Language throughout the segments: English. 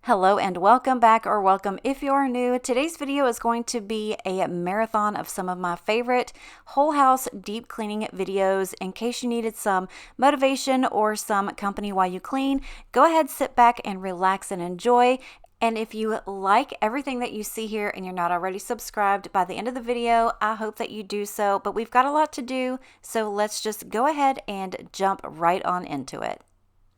Hello and welcome back, or welcome if you are new. Today's video is going to be a marathon of some of my favorite whole house deep cleaning videos. In case you needed some motivation or some company while you clean, go ahead, sit back and relax and enjoy. And if you like everything that you see here and you're not already subscribed, by the end of the video, I hope that you do so. But we've got a lot to do, so let's just go ahead and jump right on into it.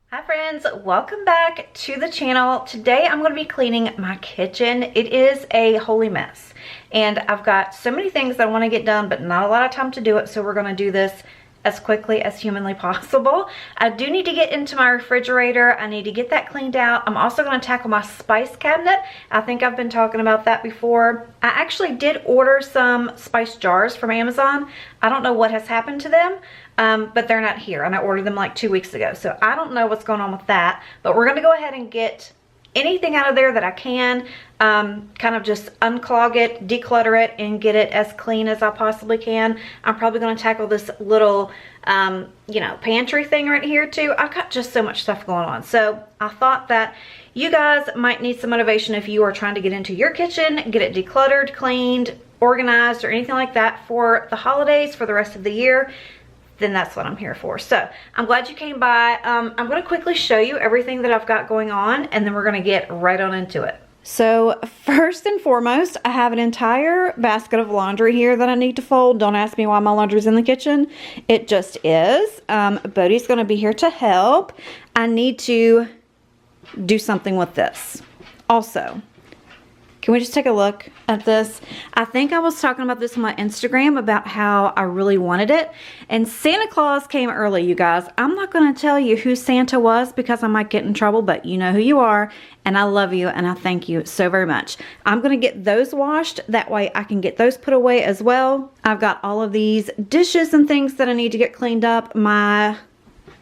Hi friends, welcome back to the channel. Today I'm going to be cleaning my kitchen. It is a holy mess and I've got so many things that I want to get done but not a lot of time to do it, so we're going to do this as quickly as humanly possible. I do need to get into my refrigerator. I need to get that cleaned out. I'm also going to tackle my spice cabinet. I think I've been talking about that before. I actually did order some spice jars from Amazon. I don't know what has happened to them, but they're not here, and I ordered them like 2 weeks ago, so I don't know what's going on with that. But we're going to go ahead and get anything out of there that I can, kind of just unclog it, declutter it, and get it as clean as I possibly can. I'm probably going to tackle this little, pantry thing right here too. I've got just so much stuff going on. So I thought that you guys might need some motivation if you are trying to get into your kitchen, get it decluttered, cleaned, organized, or anything like that for the holidays, for the rest of the year. Then that's what I'm here for. So I'm glad you came by. I'm going to quickly show you everything that I've got going on, and then we're going to get right on into it. So first and foremost, I have an entire basket of laundry here that I need to fold. Don't ask me why my laundry's in the kitchen. It just is. Bodhi's going to be here to help. I need to do something with this. Also, can we just take a look at this? I think I was talking about this on my Instagram about how I really wanted it. And Santa Claus came early, you guys. I'm not going to tell you who Santa was because I might get in trouble, but you know who you are. And I love you and I thank you so very much. I'm going to get those washed. That way I can get those put away as well. I've got all of these dishes and things that I need to get cleaned up. My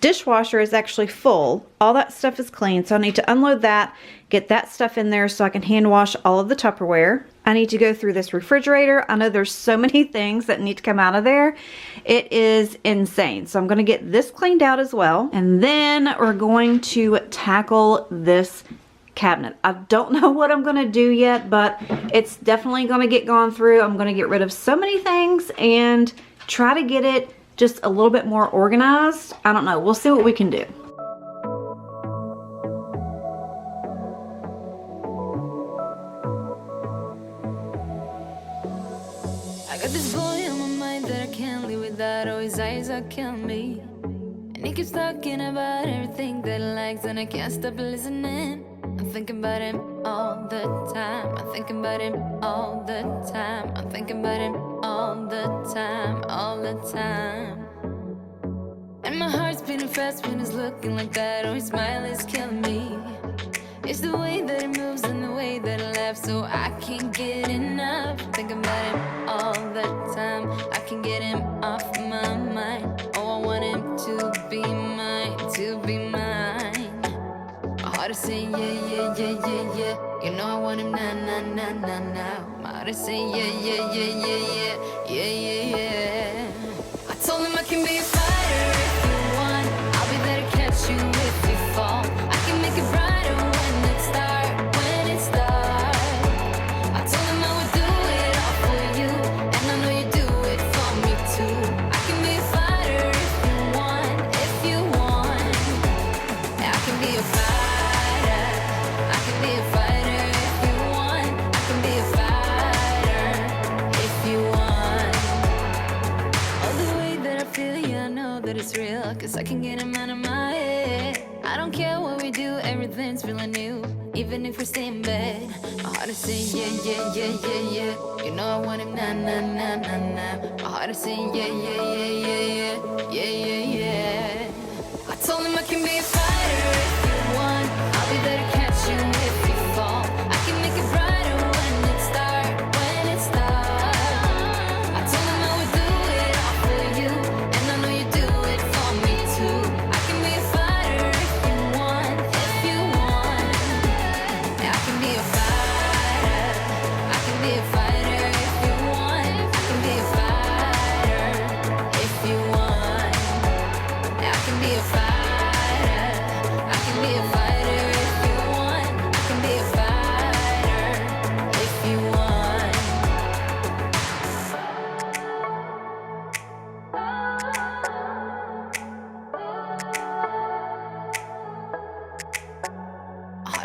dishwasher is actually full. All that stuff is clean, so I need to unload that, get that stuff in there so I can hand wash all of the Tupperware. I need to go through this refrigerator. I know there's so many things that need to come out of there. It is insane. So I'm going to get this cleaned out as well. And then we're going to tackle this cabinet. I don't know what I'm going to do yet, but it's definitely going to get gone through. I'm going to get rid of so many things and try to get it just a little bit more organized. I don't know. We'll see what we can do. I got this boy on my mind that I can't live without. Oh, his eyes are killing me. And he keeps talking about everything that he likes, and I can't stop listening. I'm thinking about him all the time. I'm thinking about him all the time. I'm thinking about him all the time, all the time. And my heart's beating fast when he's looking like that. Oh, his smile is killing me. It's the way that he moves and the way that he laughs, so I can't get enough. Thinking about him all the time. I can't get him off my mind. Oh, I want him to be mine, to be mine. My heart is saying yeah, yeah, yeah, yeah, yeah. You know I want him now, now, now, now, now. My heart is saying yeah, yeah, yeah, yeah, yeah, yeah, yeah, yeah. I told him I can be a fighter if you want. I'll be there to catch you if you fall. I can make it brighter when it starts, when it starts. I told him I would do it all for you, and I know you do it for me too. I can be a fighter if you want, if you want. I can be a fighter. I can be a fighter if you want. I can be a fighter if you want. All the way that I feel, yeah, I know that it's real, 'cause I can get him out of my head. I don't care what we do, everything's feeling new, even if we stay in bed. My heart is saying yeah, yeah, yeah, yeah, yeah. You know I want him now, now, now, now, now. My heart is saying yeah, yeah, yeah, yeah, yeah, yeah, yeah, yeah. I told him I can be a fighter if you want. I'll be there to catch you if you fall. I can make it brighter when it starts, when it starts. I told him I would do it all for you, and I know you do it for me too. I can be a fighter if you want, if you want. I can be a fighter. I can be a fighter if you want. I can be a fighter if you want. I can be a fighter.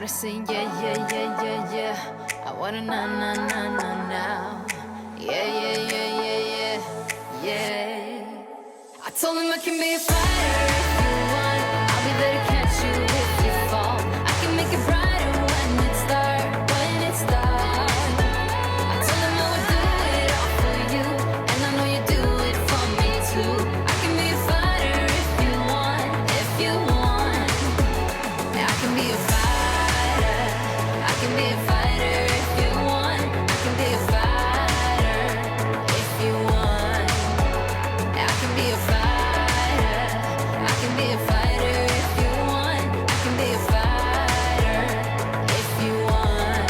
Started saying yeah, yeah, yeah, yeah, yeah. I wanna now. Yeah, yeah, yeah, yeah, yeah, yeah. I told him I can be a fighter if you want. I'll be there to catch you if you fall. I can make it brighter when it's dark, when it's dark. I told him I would do it all for you, and I know you do it for me too. I can be a fighter if you want, if you want. I can be a fighter. I can be a fighter if you want. I can be a fighter if you want. I can be a fighter. I can be a fighter if you want. I can be a fighter if you want.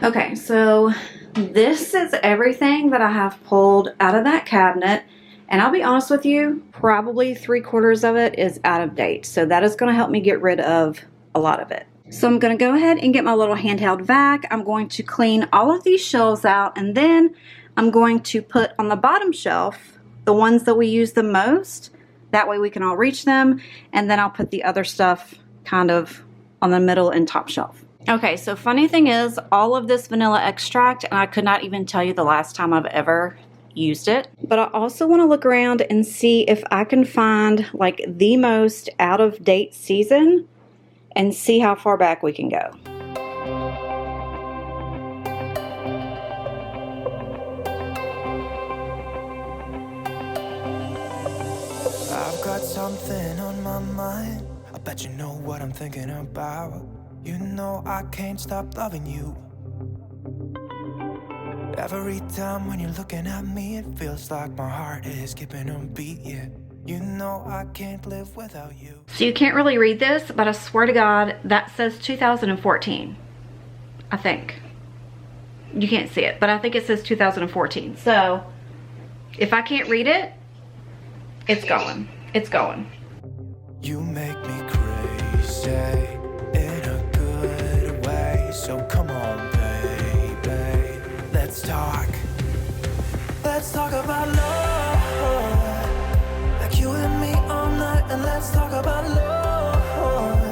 Okay, so this is everything that I have pulled out of that cabinet. And I'll be honest with you, probably 3/4 of it is out of date. So that is going to help me get rid of a lot of it. So I'm going to go ahead and get my little handheld vac. I'm going to clean all of these shelves out, and then I'm going to put on the bottom shelf the ones that we use the most. That way we can all reach them. And then I'll put the other stuff kind of on the middle and top shelf. Okay, so funny thing is, all of this vanilla extract, and I could not even tell you the last time I've ever used it. But I also want to look around and see if I can find like the most out of date season and see how far back we can go. I've got something on my mind. I bet you know what I'm thinking about. You know I can't stop loving you. Every time when you're looking at me, it feels like my heart is skipping a beat, yeah. You know I can't live without you. So you can't really read this, but I swear to God, that says 2014. I think. You can't see it, but I think it says 2014. So if I can't read it, it's going. It's going. You make me crazy in a good way. So come on, baby, let's talk. Let's talk about love, like you and me all night. And let's talk about love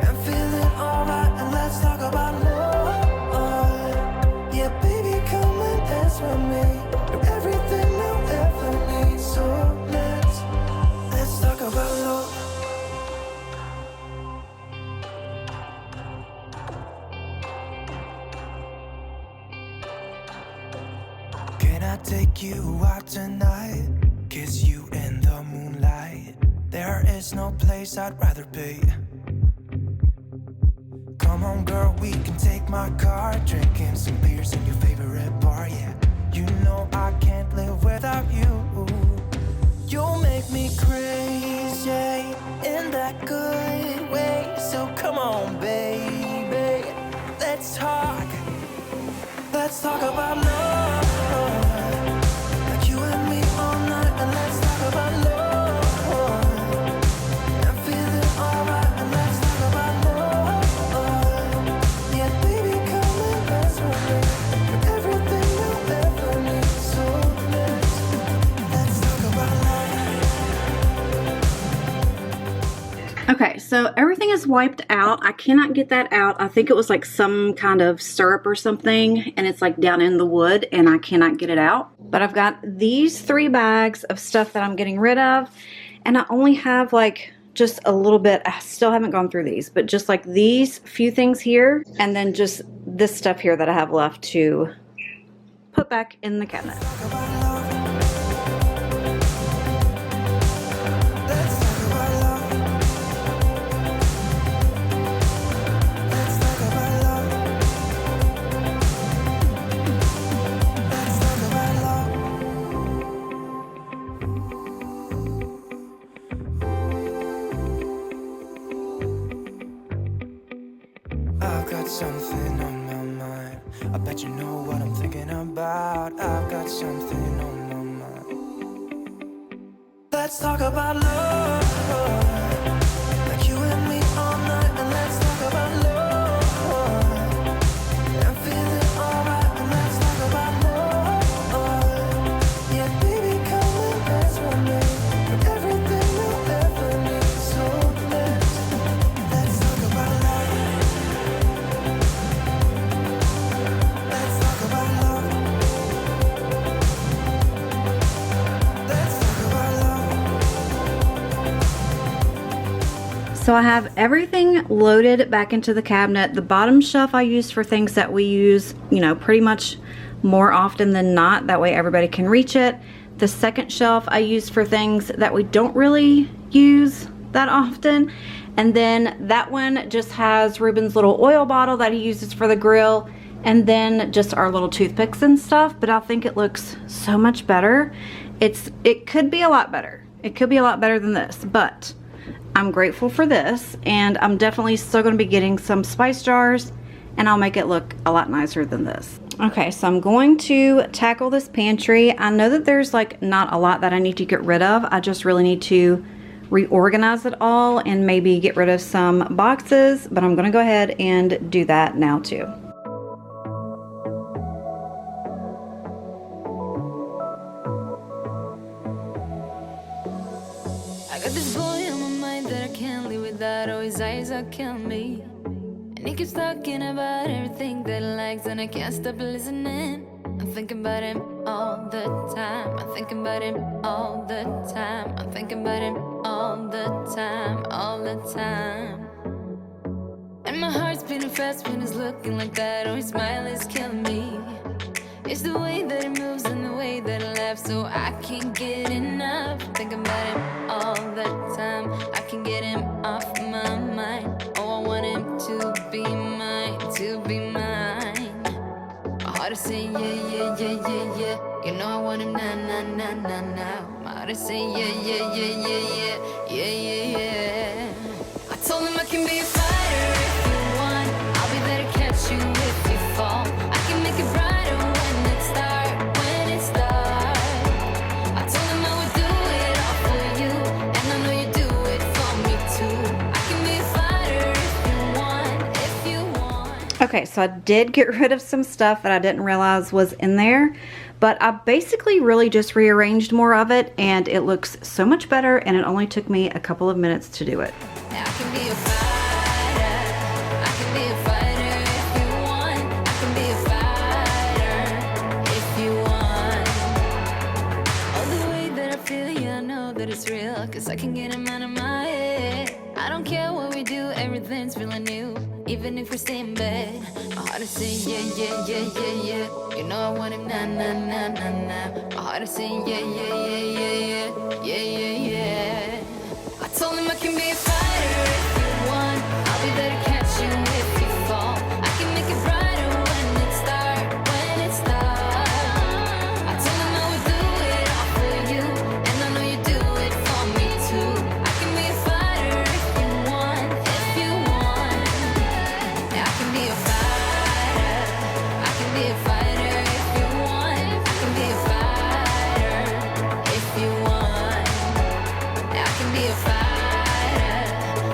and feeling alright. And let's talk about love. Yeah, baby, come and dance with me. Do everything you'll ever need. So let's talk about love. Can I take you out tonight? Kiss you in the moonlight. There is no place I'd rather be. Come on, girl, we can take my car, drinking some beers in your favorite bar, yeah. You know I can't live without you. You make me crazy in that good way. So come on, baby, let's talk. Let's talk about love, like you and me all night. And let's talk about love and feeling alright. And let's talk about love. Yeah, baby, come and dance with me. Everything you'll ever need. So let's talk about love. Okay, so everything is wiped out. I cannot get that out. I think it was like some kind of syrup or something, and it's like down in the wood, and I cannot get it out. But I've got these 3 bags of stuff that I'm getting rid of, and I only have like just a little bit. I still haven't gone through these, but just like these few things here, and then just this stuff here that I have left to put back in the cabinet. I've got something on my mind. I bet you know what I'm thinking about. I've got something on my mind. Let's talk about love, like you and me all night. And let's talk about love and feeling alright. And let's talk about love. Yeah, baby, come and dance with me. Everything you'll ever need. So let's talk about So I have everything loaded back into the cabinet. The bottom shelf I use for things that we use, you know, pretty much more often than not. That way everybody can reach it. The second shelf I use for things that we don't really use that often. And then that one just has Ruben's little oil bottle that he uses for the grill. And then just our little toothpicks and stuff. But I think it looks so much better. It could be a lot better. It could be a lot better than this. But I'm grateful for this. And I'm definitely still going to be getting some spice jars. And I'll make it look a lot nicer than this. Okay, so I'm going to tackle this pantry. I know that there's like not a lot that I need to get rid of. I just really need to reorganize it all and maybe get rid of some boxes. But I'm going to go ahead and do that now too. I got this boy on my mind that I can't live without. Oh, his eyes are killing me. And he keeps talking about everything that he likes, and I can't stop listening. I'm thinking about him all the time. I'm thinking about him all the time. I'm thinking about him all the time, all the time. And my heart's beating fast when he's looking like that. Oh, his smile is killing me. It's the way that he moves and the way that he laughs, so I can't get enough. I'm thinking about him all the time. I can't get him off my mind. Oh, I want him to be mine, to be mine. My heart is saying yeah, yeah, yeah, yeah, yeah. You know I want him now, now, now, now, now. My heart is saying yeah, yeah, yeah, yeah, yeah, yeah, yeah, yeah. I told him I can be a fighter if you want. I'll be there to catch you if you fall. I can make it brighter when it starts, when it starts. I told him I would do it all for you, and I know you do it for me too. I can be a fighter if you want. Okay, so I did get rid of some stuff that I didn't realize was in there, but I basically really just rearranged more of it, and it looks so much better, and it only took me a couple of minutes to do it. I can be a fighter. I can be a fighter if you want. I can be a fighter if you want. Oh, the way that I feel, yeah, I know that it's real, 'cause I can get him out of my head. I don't care what we do, everything's feeling new. Even if we stay in bed, my heart is saying yeah, yeah, yeah, yeah, yeah. You know I want him now, now, now, now, now. My heart is saying yeah, yeah, yeah, yeah, yeah, yeah, yeah, yeah. I told him I can be a fighter if you want. I'll be there to catch you if you fall. I can make it brighter when it starts, when it starts. I told him I would do it all for you, and I know you do it for me too. I can be a fighter if you want, if you want. Yeah, I can be a fighter. I can be a fighter if you want. I can be a fighter if you want. Yeah, I can be a fighter.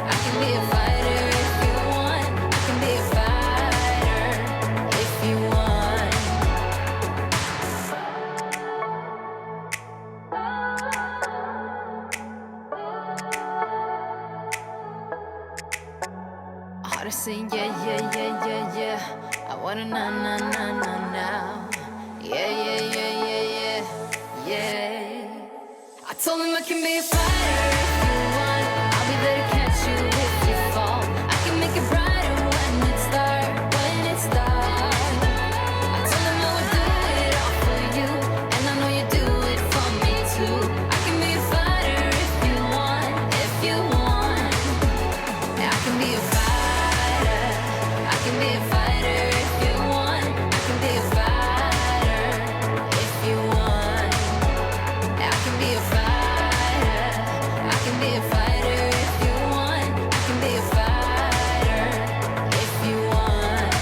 I can be a fighter if you want. I can be a fighter if you want. My heart is saying yeah, yeah, yeah, yeah, yeah. I wanna now, now, now, now, now. Yeah, yeah, yeah, yeah, yeah, yeah. I told him I can be a fighter if you want. I'll be there to catch you if you fall. I can make it brighter when it starts, when it starts. I told him I would do it all for you, and I know you do it for me too. I can be a fighter if you want, if you want. Yeah, I can be a fighter. I can be a fighter if you want. I can be a fighter if you want. Yeah, I can be a fighter. I can be a fighter if you want. I can be a fighter if you want.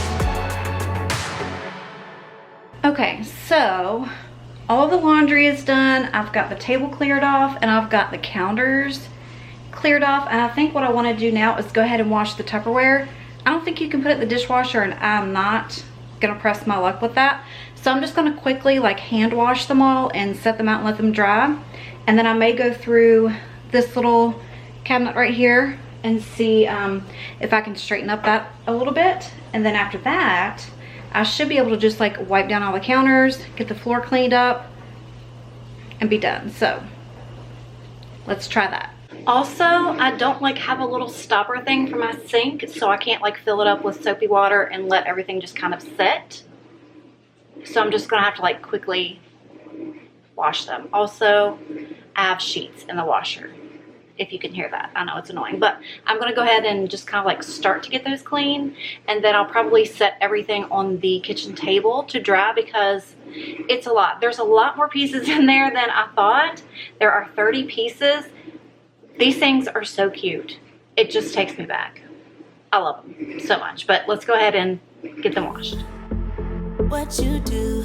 Okay, so all the laundry is done. I've got the table cleared off, and I've got the counters cleared off, and I think what I want to do now is go ahead and wash the Tupperware. I don't think you can put it in the dishwasher, and I'm not gonna press my luck with that. So I'm just gonna quickly like hand wash them all and set them out and let them dry. And then I may go through this little cabinet right here and see if I can straighten up that a little bit. And then after that, I should be able to just like wipe down all the counters, get the floor cleaned up, and be done. So let's try that. Also, I don't like have a little stopper thing for my sink, so I can't like fill it up with soapy water and let everything just kind of set. So I'm just gonna have to like quickly wash them. Also, I have sheets in the washer, if you can hear that. I know it's annoying, but I'm gonna go ahead and just kind of like start to get those clean, and then I'll probably set everything on the kitchen table to dry because it's a lot. There's a lot more pieces in there than I thought. There are 30 pieces. These things are so cute. It just takes me back. I love them so much, but let's go ahead and get them washed. What you do,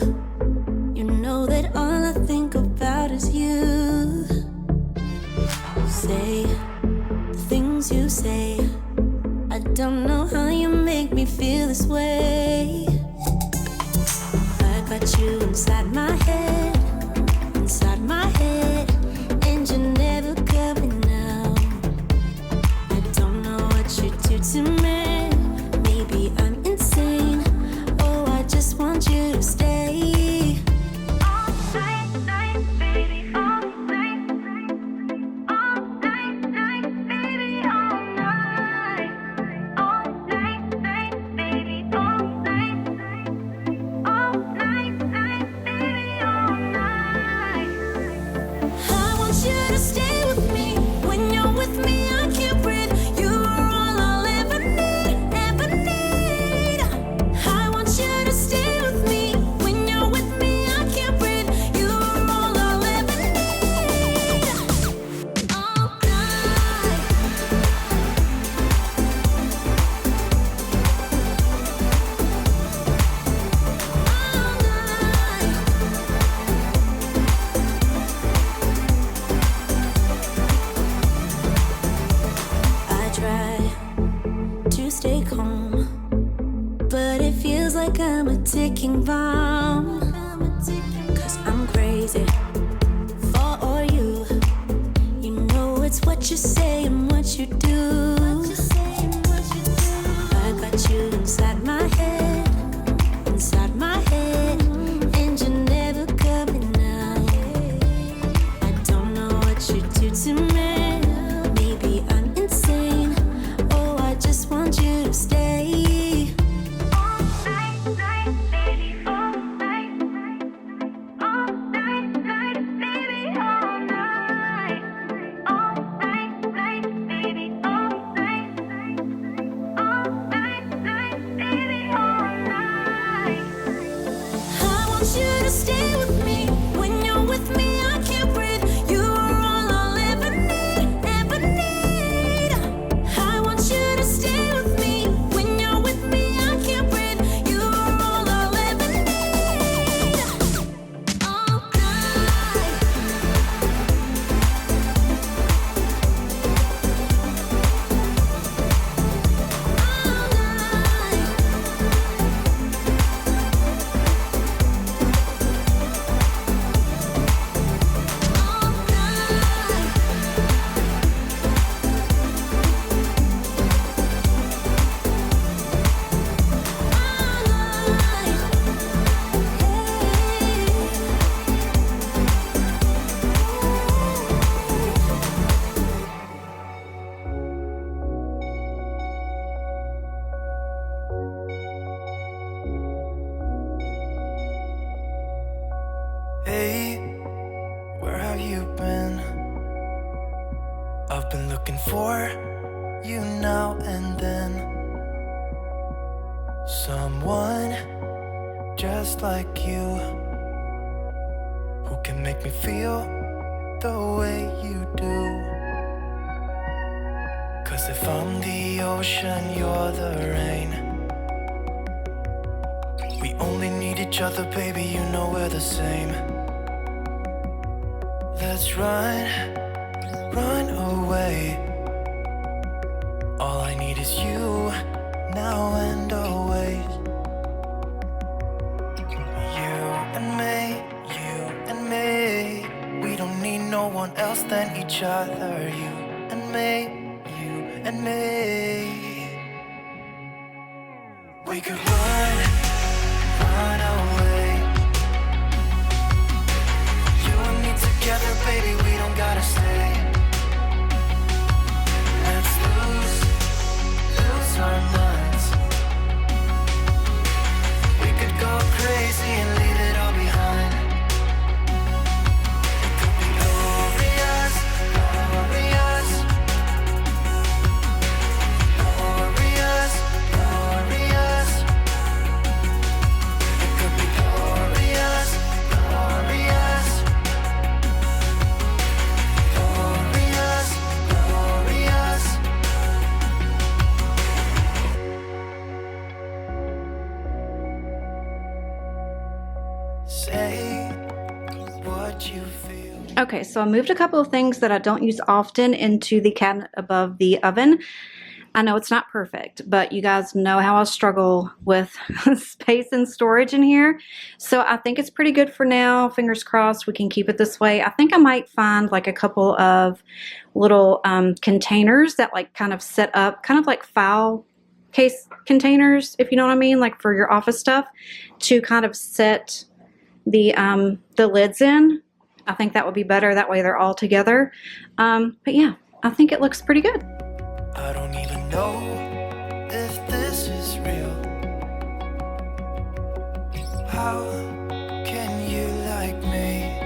you know that all I think about is you. Say the things you say, I don't know how you make me feel this way. I got you inside my head, and you're never coming out. I don't know what you do to me, maybe I'm insane. Oh, I just want you to stay. All night, baby, all night. All night, baby, all night. All night, baby, all night. All night, baby, all night. I want you to stay with me. When you're with me, I can't breathe. You are all I'll ever need, ever need. I want you to stay with me. When you're with me, I can't breathe. You are all I'll ever need. All night. I try to stay calm, but it feels like I'm a ticking bomb. 'Cause I'm crazy for all you. You know it's what you say and what you do. I got you inside my head, and you're never coming out. I don't know what you do to me, maybe I'm insane. Oh, I just want you to stay. All night, baby, all night. All night, baby, all night. All night, baby, all night. All night, baby, all night. I want you to stay with me. When you're with me, I can't breathe. You are all I'll ever need, ever need. I want you to stay with me. When you're with me, I can't breathe. You are all I'll ever need. All night. All night. Hey, where have you been? I've been looking for you now and then. Someone just like you, who can make me feel the way you do. 'Cause if I'm the ocean, you're the rain. We only need each other, baby, you know we're the same. Let's run away. All I need is you, now and always. You and me. We don't need no one else than each other. You and me. We could run away. You and me together, baby, we don't gotta stay. Say what you feel. Okay, so I moved a couple of things that I don't use often into the cabinet above the oven. I know it's not perfect, but you guys know how I struggle with space and storage in here. So I think it's pretty good for now. Fingers crossed we can keep it this way. I think I might find like a couple of little containers that like kind of set up, kind of like file case containers, if you know what I mean, like for your office stuff, to kind of set the lids in. I think that would be better. That way they're all together. But yeah, I think it looks pretty good. I don't even know if this is real. How can you like me?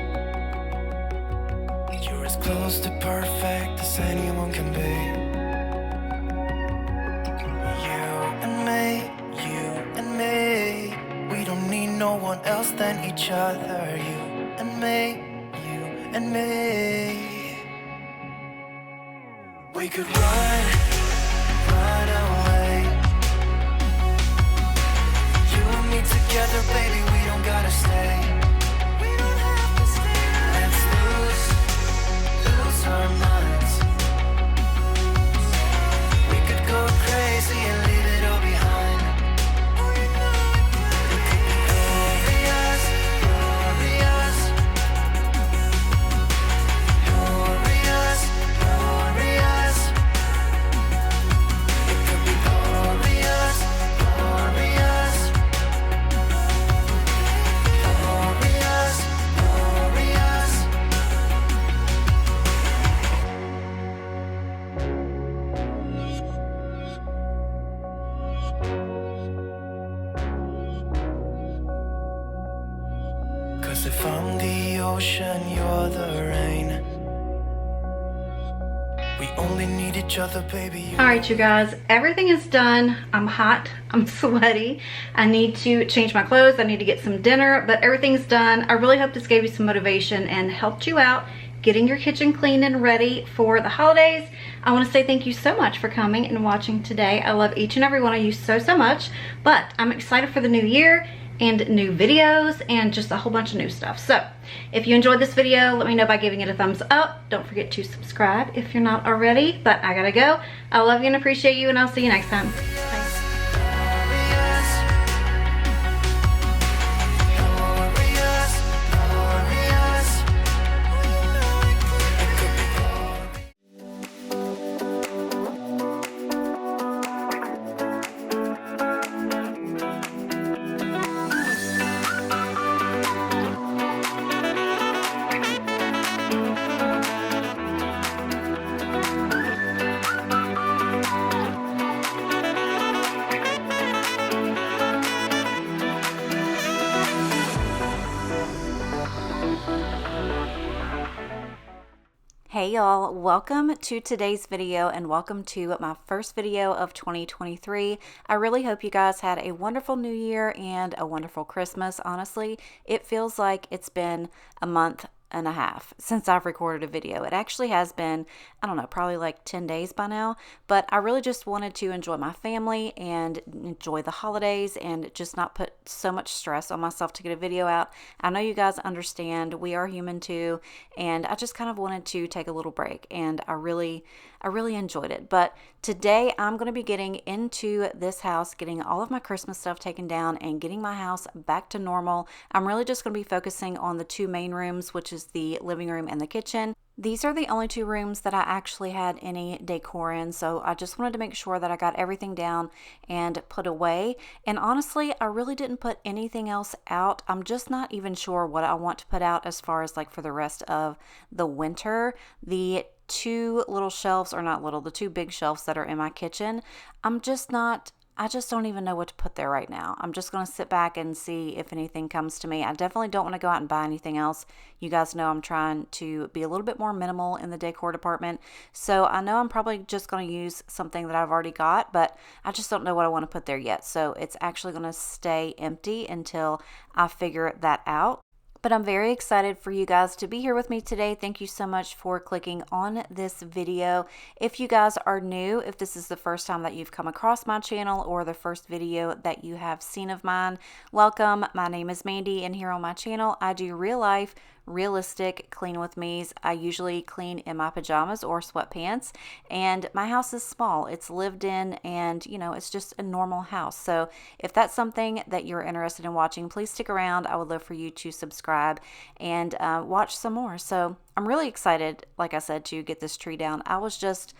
You're as close to perfect as anyone can be. You and me, we don't need no one else than each other. You and me. We could run away. You and me together, baby, we don't gotta stay. We don't have to stay. Let's lose our minds. We could go crazy and leave it all behind. It could be glorious, glorious. Glorious, glorious. It could be glorious, glorious. Glorious, glorious. Cause if I'm the ocean, you're the rain. We only need each other, baby. All right, you guys, everything is done. I'm hot, I'm sweaty. I need to change my clothes. I need to get some dinner, but everything's done. I really hope this gave you some motivation and helped you out getting your kitchen clean and ready for the holidays. I want to say thank you so much for coming and watching today. I love each and every one of you so, so much, but I'm excited for the new year and new videos and just a whole bunch of new stuff. So if you enjoyed this video, let me know by giving it a thumbs up. Don't forget to subscribe if you're not already, but I gotta go. I love you and appreciate you, and I'll see you next time. Bye. Hey y'all, welcome to today's video and welcome to my first video of 2023. I really hope you guys had a wonderful new year and a wonderful Christmas. Honestly, it feels like it's been a month and a half since I've recorded a video. It actually has been, I don't know, probably like 10 days by now, but I really just wanted to enjoy my family and enjoy the holidays and just not put so much stress on myself to get a video out. I know you guys understand, we are human too, and I just kind of wanted to take a little break, and I really enjoyed it. But today I'm going to be getting into this house, getting all of my Christmas stuff taken down and getting my house back to normal. I'm really just going to be focusing on the two main rooms, which is the living room and the kitchen. These are the only two rooms that I actually had any decor in, so I just wanted to make sure that I got everything down and put away. And honestly, I really didn't put anything else out. I'm just not even sure what I want to put out as far as like for the rest of the winter. The two little shelves, or not little, the two big shelves that are in my kitchen, I just don't even know what to put there right now. I'm just going to sit back and see if anything comes to me. I definitely don't want to go out and buy anything else. You guys know I'm trying to be a little bit more minimal in the decor department. So I know I'm probably just going to use something that I've already got, but I just don't know what I want to put there yet. So it's actually going to stay empty until I figure that out. But I'm very excited for you guys to be here with me today. Thank you so much for clicking on this video. If you guys are new, if this is the first time that you've come across my channel or the first video that you have seen of mine, welcome. My name is Mandy, and here on my channel, I do real life, realistic clean with me's. I usually clean in my pajamas or sweatpants, and my house is small. It's lived in, and it's just a normal house. So if that's something that you're interested in watching, please stick around. I would love for you to subscribe and watch some more. So I'm really excited, like I said, to get this tree down. I was just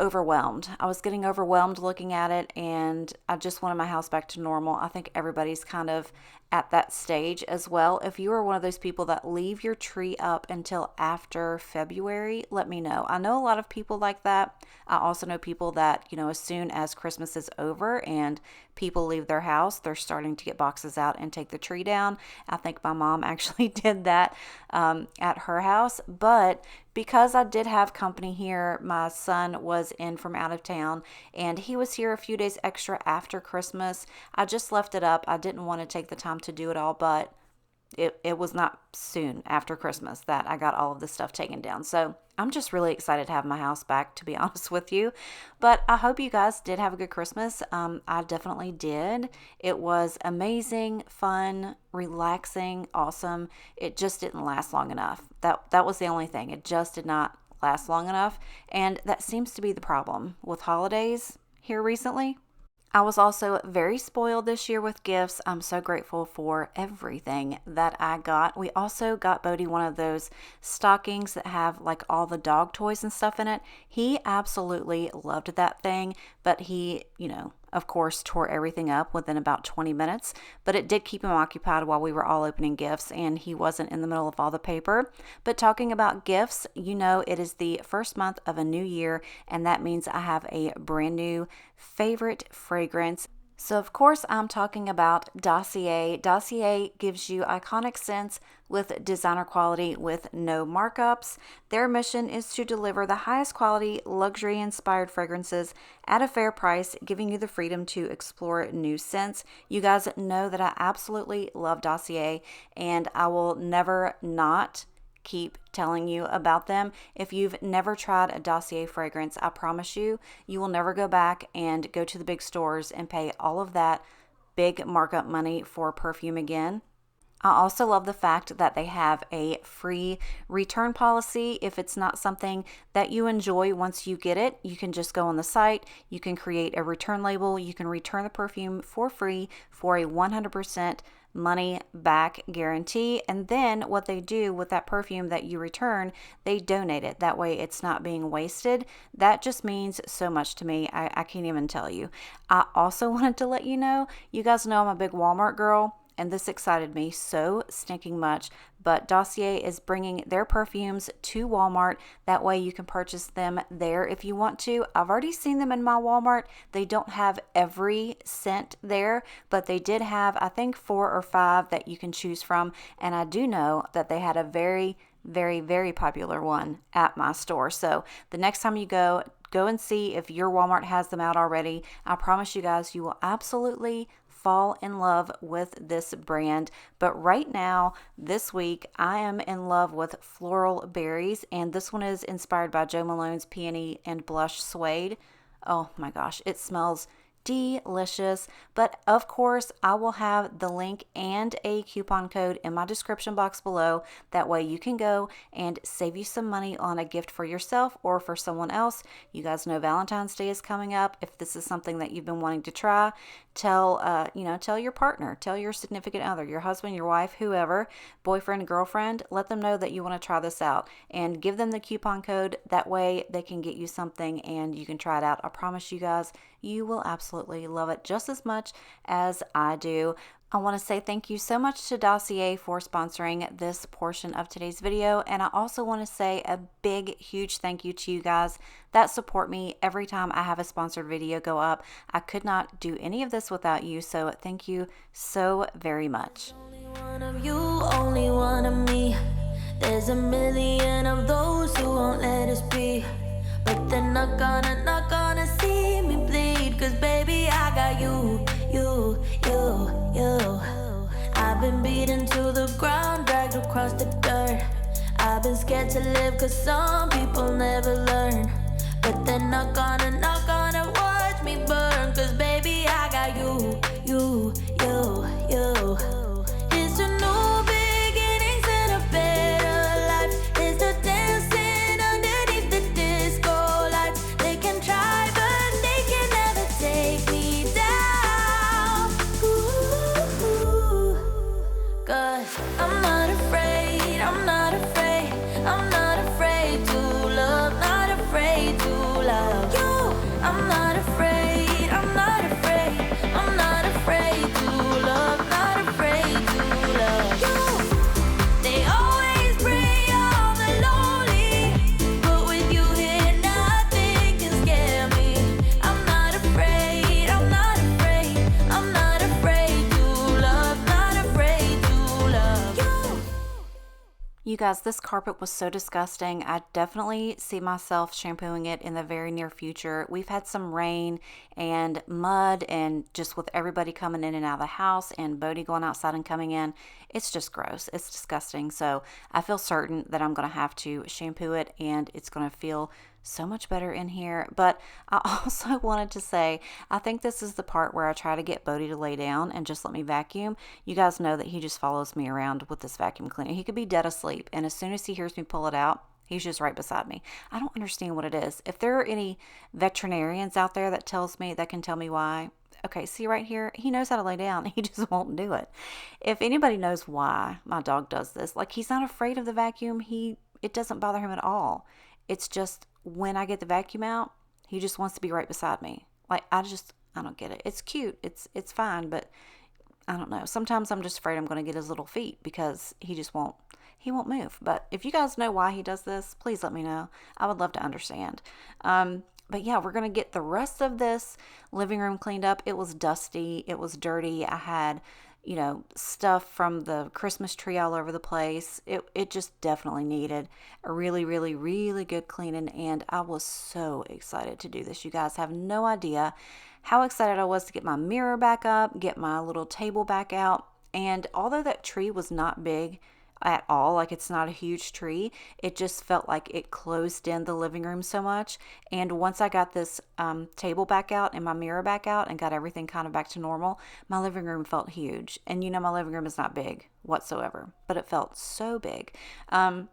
overwhelmed. I was getting overwhelmed looking at it, and I just wanted my house back to normal. I think everybody's kind of at that stage as well. If you are one of those people that leave your tree up until after February, let me know. I know a lot of people like that. I also know people that, as soon as Christmas is over and people leave their house, they're starting to get boxes out and take the tree down. I think my mom actually did that at her house. But because I did have company here, my son was in from out of town, and he was here a few days extra after Christmas. I just left it up. I didn't want to take the time to do it all, but it was not soon after Christmas that I got all of this stuff taken down. So I'm just really excited to have my house back, to be honest with you. But I hope you guys did have a good Christmas. I definitely did. It was amazing, fun, relaxing, awesome. It just didn't last long enough. That was the only thing. It just did not last long enough. And that seems to be the problem with holidays here recently. I was also very spoiled this year with gifts. I'm so grateful for everything that I got. We also got Bodie one of those stockings that have like all the dog toys and stuff in it. He absolutely loved that thing, but he, of course, tore everything up within about 20 minutes, but it did keep him occupied while we were all opening gifts, and he wasn't in the middle of all the paper. But talking about gifts, it is the first month of a new year, and that means I have a brand new favorite fragrance. So of course I'm talking about Dossier. Dossier gives you iconic scents with designer quality with no markups. Their mission is to deliver the highest quality, luxury-inspired fragrances at a fair price, giving you the freedom to explore new scents. You guys know that I absolutely love Dossier, and I will never not keep telling you about them. If you've never tried a Dossier fragrance, I promise you will never go back and go to the big stores and pay all of that big markup money for perfume again. I also love the fact that they have a free return policy. If it's not something that you enjoy once you get it, you can just go on the site, you can create a return label, you can return the perfume for free for a 100% money back guarantee. And then what they do with that perfume that you return, they donate it. That way it's not being wasted. That just means so much to me. I can't even tell you. I also wanted to let you know, you guys know I'm a big Walmart girl, and this excited me so stinking much. But Dossier is bringing their perfumes to Walmart. That way you can purchase them there if you want to. I've already seen them in my Walmart. They don't have every scent there, but they did have, I think, 4 or 5 that you can choose from. And I do know that they had a very, very, very popular one at my store. So the next time you go and see if your Walmart has them out already. I promise you guys, you will absolutely fall in love with this brand. But right now, this week, I am in love with Floral Berries, and this one is inspired by Jo Malone's Peony and Blush Suede. Oh my gosh, it smells delicious. But of course, I will have the link and a coupon code in my description box below. That way you can go and save you some money on a gift for yourself or for someone else. You guys know Valentine's Day is coming up. If this is something that you've been wanting to try, tell your partner, tell your significant other, your husband, your wife, whoever, boyfriend, girlfriend, let them know that you want to try this out and give them the coupon code. That way they can get you something and you can try it out. I promise you guys, you will absolutely love it just as much as I do. I want to say thank you so much to Dossier for sponsoring this portion of today's video. And I also want to say a big, huge thank you to you guys that support me every time I have a sponsored video go up. I could not do any of this without you. So thank you so very much. Only one of you, only one of me. There's a million of those who won't let us be. But they're not gonna see me bleed. Cause baby, I got you. I've been beaten to the ground. across the dirt. I've been scared to live cause some people never learn. But they're not gonna watch me burn. Cause baby, I got you. Here's to new beginnings and a better life. Here's to dancing underneath the disco lights. They can try but they can never take me down. Ooh, cause I'm not afraid, I'm not afraid, I'm not afraid to love, not afraid to love you. I'm not afraid, I'm not afraid, I'm not afraid to love, not afraid to love you. They always bring all the lonely, but with you here nothing can scare me. I'm not afraid, I'm not afraid, I'm not afraid to love, not afraid to love you. You guys, this carpet was so disgusting. I definitely see myself shampooing it in the very near future. We've had some rain and mud, and just with everybody coming in and out of the house and Bodie going outside and coming in, it's just gross. It's disgusting. So I feel certain that I'm going to have to shampoo it, and it's going to feel so much better in here. But I also wanted to say, I think this is the part where I try to get Bodie to lay down and just let me vacuum. You guys know that he just follows me around with this vacuum cleaner. He could be dead asleep, and as soon as he hears me pull it out, he's just right beside me. I don't understand what it is. If there are any veterinarians out there that can tell me why. Okay, see right here, he knows how to lay down. He just won't do it. If anybody knows why my dog does this, like, he's not afraid of the vacuum. It doesn't bother him at all. It's just when I get the vacuum out, he just wants to be right beside me. Like, I don't get it. It's cute. It's fine, but I don't know. Sometimes I'm just afraid I'm going to get his little feet because he won't move. But if you guys know why he does this, please let me know. I would love to understand. But yeah, we're going to get the rest of this living room cleaned up. It was dusty. It was dirty. I had, stuff from the Christmas tree all over the place. It just definitely needed a really, really, really good cleaning. And I was so excited to do this. You guys have no idea how excited I was to get my mirror back up, get my little table back out. And although that tree was not big at all, like, it's not a huge tree, it just felt like it closed in the living room so much. And once I got this table back out and my mirror back out and got everything kind of back to normal, my living room felt huge. And my living room is not big whatsoever, but it felt so big. I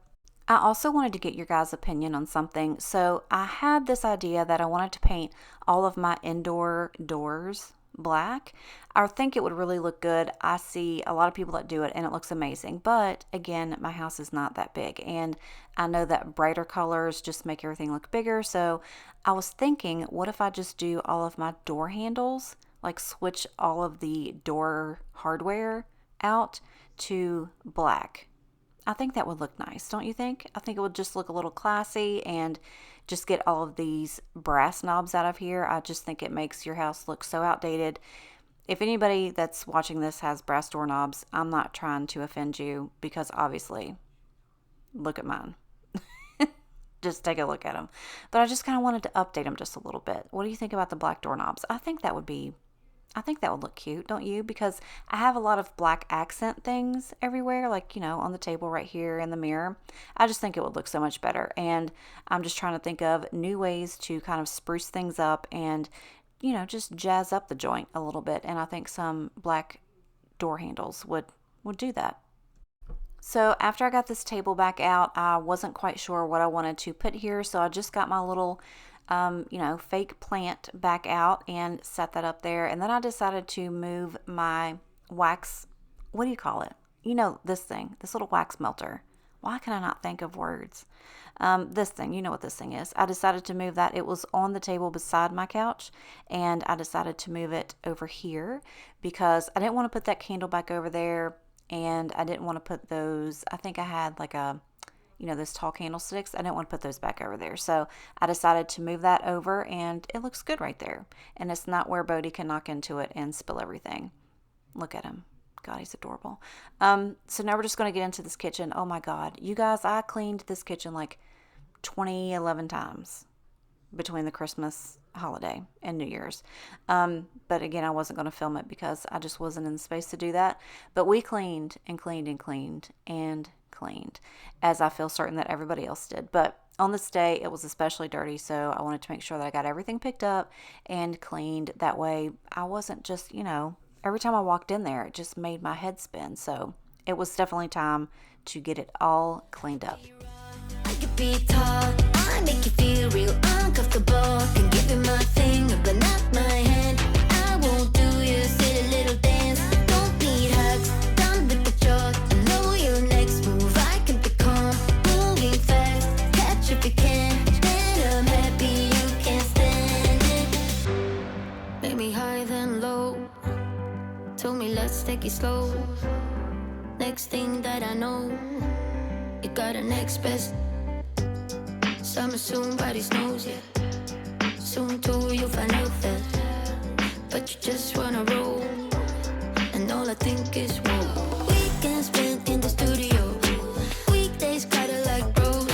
also wanted to get your guys' opinion on something. So I had this idea that I wanted to paint all of my indoor doors black. I think it would really look good. I see a lot of people that do it and it looks amazing. But again, my house is not that big, and I know that brighter colors just make everything look bigger. So I was thinking, what if I just do all of my door handles, like switch all of the door hardware out to black? I think that would look nice, don't you think? I think it would just look a little classy, and just get all of these brass knobs out of here. I just think it makes your house look so outdated. If anybody that's watching this has brass doorknobs, I'm not trying to offend you, because obviously, look at mine. Just take a look at them. But I just kind of wanted to update them just a little bit. What do you think about the black doorknobs? I think that would look cute, don't you? Because I have a lot of black accent things everywhere, like, on the table right here in the mirror. I just think it would look so much better. And I'm just trying to think of new ways to kind of spruce things up and, just jazz up the joint a little bit. And I think some black door handles would do that. So after I got this table back out, I wasn't quite sure what I wanted to put here. So I just got my little fake plant back out and set that up there. And then I decided to move my wax, what do you call it? This thing, this little wax melter. Why can I not think of words? This thing, you know what this thing is. I decided to move that. It was on the table beside my couch, and I decided to move it over here because I didn't want to put that candle back over there, and I didn't want to put those, I think I had like those tall candlesticks. I didn't want to put those back over there. So I decided to move that over, and it looks good right there. And it's not where Bodie can knock into it and spill everything. Look at him. God, he's adorable. So now we're just going to get into this kitchen. Oh my God. You guys, I cleaned this kitchen like 11 times between the Christmas holiday and New Year's. But again, I wasn't going to film it because I just wasn't in the space to do that. But we cleaned and cleaned and cleaned, and cleaned, as I feel certain that everybody else did. But on this day, it was especially dirty, so I wanted to make sure that I got everything picked up and cleaned. That way, I wasn't just, every time I walked in there, it just made my head spin. So it was definitely time to get it all cleaned up. I could be tall, I make you feel real uncomfortable. Can give you my finger, but not my hand. I won't do your silly little dance. Don't need hugs, done with the joke. I know your next move, I can be calm. Moving fast, catch if you can. And I'm happy you can't stand it. Make me high then low. Told me let's take it slow. Next thing that I know, you got a next best. Summer soon, body snows, yeah. Soon too, you'll find out that. But you just wanna roll, and all I think is whoa. Weekends spent in the studio, weekdays kinda like bros.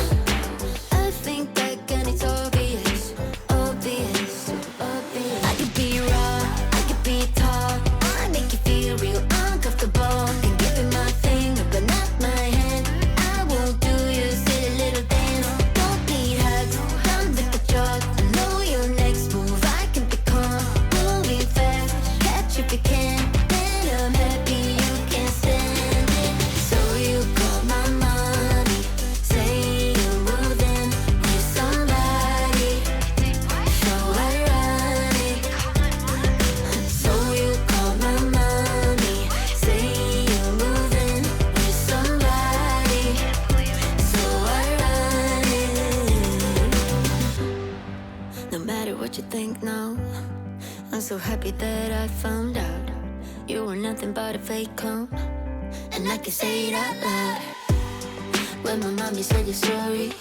I think back and it's obvious, obvious, obvious. I could be raw, I could be tall. I make you feel real uncomfortable. Can give you my finger, but not my hand. I won't do your silly little dance. Don't need hugs, done with the joke. I know your next move, I can be calm. Moving fast, catch if you can. And I'm happy you can't stand it. So you call my money, say you're moving with somebody. So ironic. So you call my mommy, say you're moving with somebody. So ironic. No matter what you think now, I'm so happy that I found out you were nothing but a fake clone. And I can say it out loud. When my mommy said you're sorry,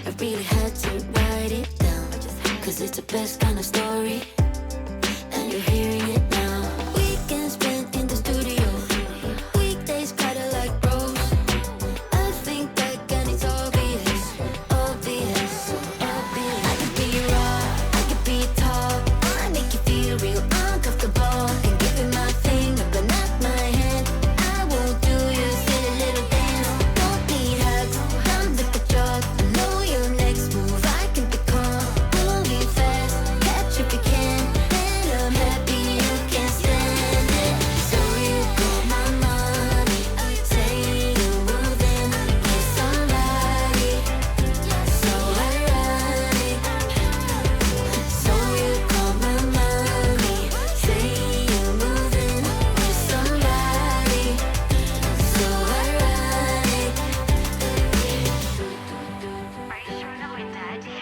I really had to write it down. Cause it's the best kind of story, and you're hearing it now. Weekends spent in the studio, weekdays kinda like bros. I think back and it's obvious, obvious, obvious. I could be raw, I could be tall. I make you feel real uncomfortable. Can give you my finger, but not my hand. I won't do your silly little dance. Don't need hugs, done with the joke. I know your next move, I can be calm. Moving fast, catch if you can. And I'm happy you can't stand it. So you call my mommy, say you're moving with somebody. So ironic. So you call my mommy, say you're moving with somebody. So ironic. Are you sure not with Daddy?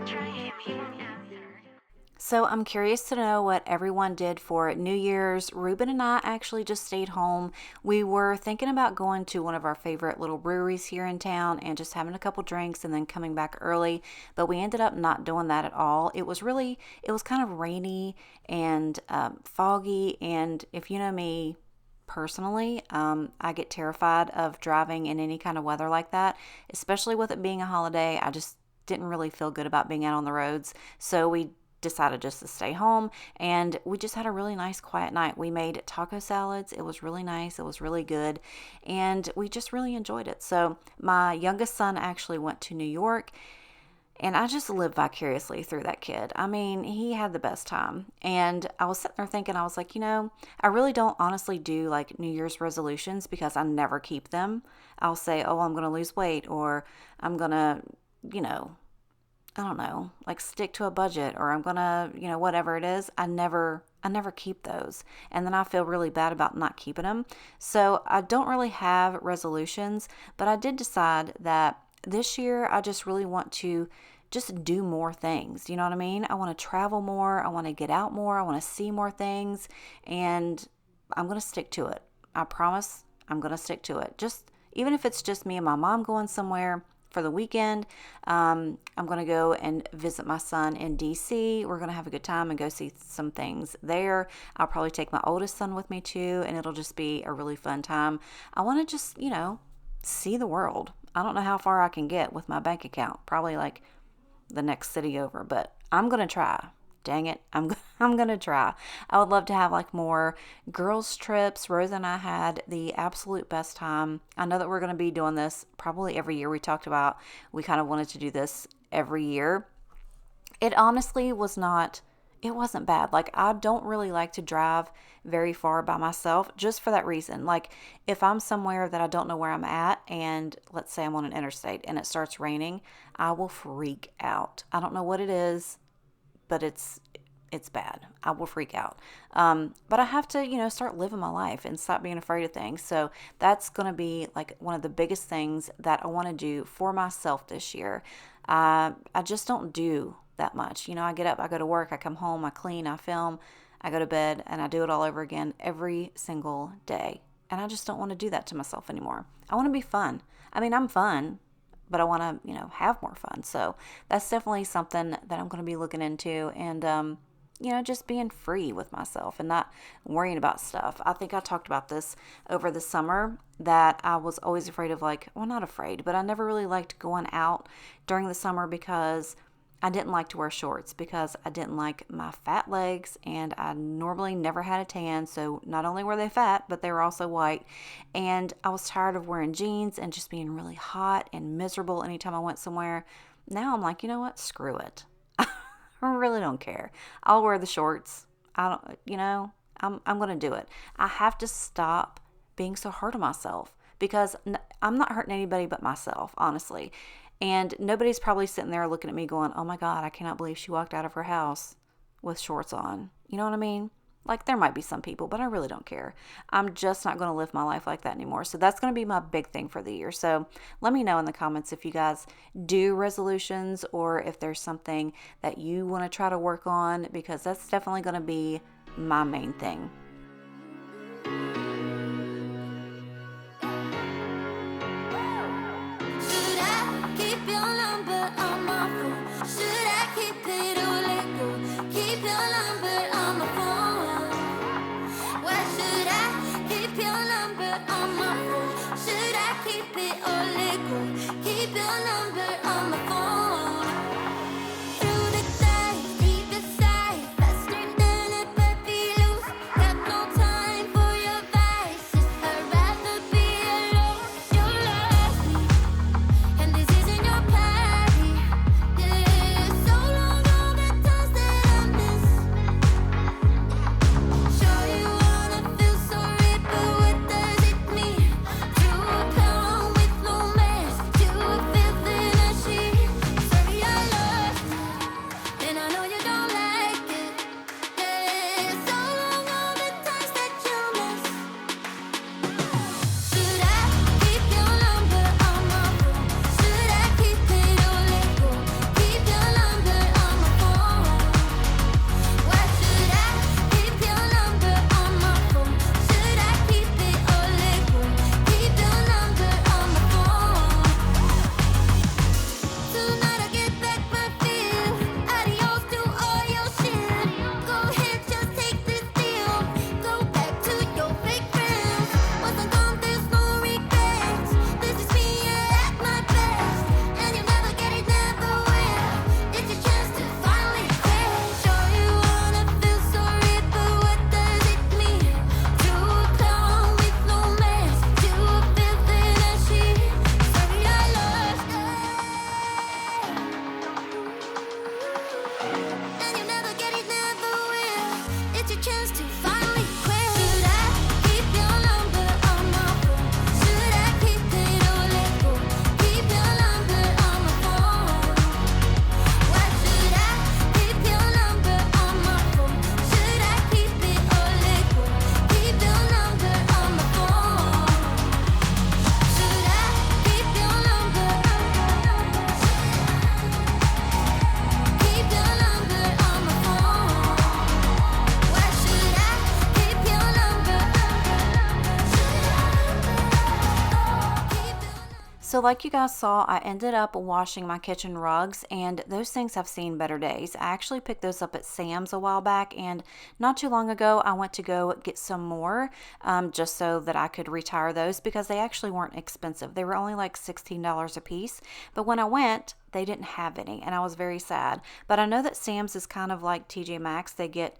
Try him, he won't answer. So I'm curious to know what everyone did for New Year's. Ruben and I actually just stayed home. We were thinking about going to one of our favorite little breweries here in town and just having a couple drinks and then coming back early, but we ended up not doing that at all. It was kind of rainy and foggy, and if you know me personally, I get terrified of driving in any kind of weather like that, especially with it being a holiday. I just didn't really feel good about being out on the roads, so we decided just to stay home, and we just had a really nice quiet night. We made taco salads. It was really nice. It was really good, and we just really enjoyed it. So my youngest son actually went to New York, and I just lived vicariously through that kid. I mean, he had the best time. And I was sitting there thinking, I was like, I really don't honestly do like New Year's resolutions because I never keep them. I'll say, oh, I'm going to lose weight, or I'm going to, I don't know, like stick to a budget, or I'm going to, whatever it is. I never keep those. And then I feel really bad about not keeping them. So I don't really have resolutions, but I did decide that this year I just really want to just do more things. You know what I mean? I want to travel more. I want to get out more. I want to see more things, and I'm going to stick to it. I promise I'm going to stick to it. Just even if it's just me and my mom going somewhere for the weekend, I'm going to go and visit my son in DC. We're going to have a good time and go see some things there. I'll probably take my oldest son with me too, and it'll just be a really fun time. I want to just, see the world. I don't know how far I can get with my bank account. Probably like the next city over, but I'm going to try. dang it, I'm gonna try. I would love to have like more girls trips. Rose and I had the absolute best time. I know that we're gonna be doing this probably every year. We talked about we kind of wanted to do this every year. It honestly was not, it wasn't bad. Like, I don't really like to drive very far by myself just for that reason. Like, if I'm somewhere that I don't know where I'm at, and let's say I'm on an interstate and it starts raining, I will freak out. I don't know what it is, but it's bad. I will freak out. But I have to, start living my life and stop being afraid of things. So that's going to be like one of the biggest things that I want to do for myself this year. I just don't do that much. I get up, I go to work, I come home, I clean, I film, I go to bed, and I do it all over again every single day. And I just don't want to do that to myself anymore. I want to be fun. I mean, I'm fun, but I want to, have more fun. So that's definitely something that I'm going to be looking into, and, just being free with myself and not worrying about stuff. I think I talked about this over the summer, that I was always afraid of, not afraid, but I never really liked going out during the summer because I didn't like to wear shorts, because I didn't like my fat legs, and I normally never had a tan. So not only were they fat, but they were also white. And I was tired of wearing jeans and just being really hot and miserable anytime I went somewhere. Now I'm like, you know what? Screw it. I really don't care. I'll wear the shorts. I'm going to do it. I have to stop being so hard on myself, because I'm not hurting anybody but myself, honestly. And nobody's probably sitting there looking at me going, oh my God, I cannot believe she walked out of her house with shorts on. You know what I mean? Like, there might be some people, but I really don't care. I'm just not going to live my life like that anymore. So that's going to be my big thing for the year. So let me know in the comments if you guys do resolutions, or if there's something that you want to try to work on, because that's definitely going to be my main thing. So like you guys saw, I ended up washing my kitchen rugs, and those things have seen better days. I actually picked those up at Sam's a while back, and not too long ago I went to go get some more just so that I could retire those because they actually weren't expensive. They were only like $16 a piece, but when I went, they didn't have any, and I was very sad. But I know that Sam's is kind of like TJ Maxx. They get,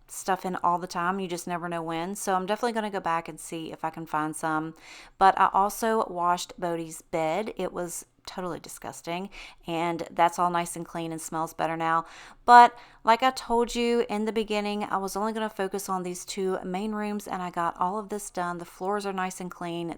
stuff in all the time. You just never know when. So I'm definitely going to go back and see if I can find some. But I also washed Bodhi's bed. It was totally disgusting, and that's all nice and clean and smells better now. But like I told you in the beginning, I was only going to focus on these two main rooms, and I got all of this done. The floors are nice and clean.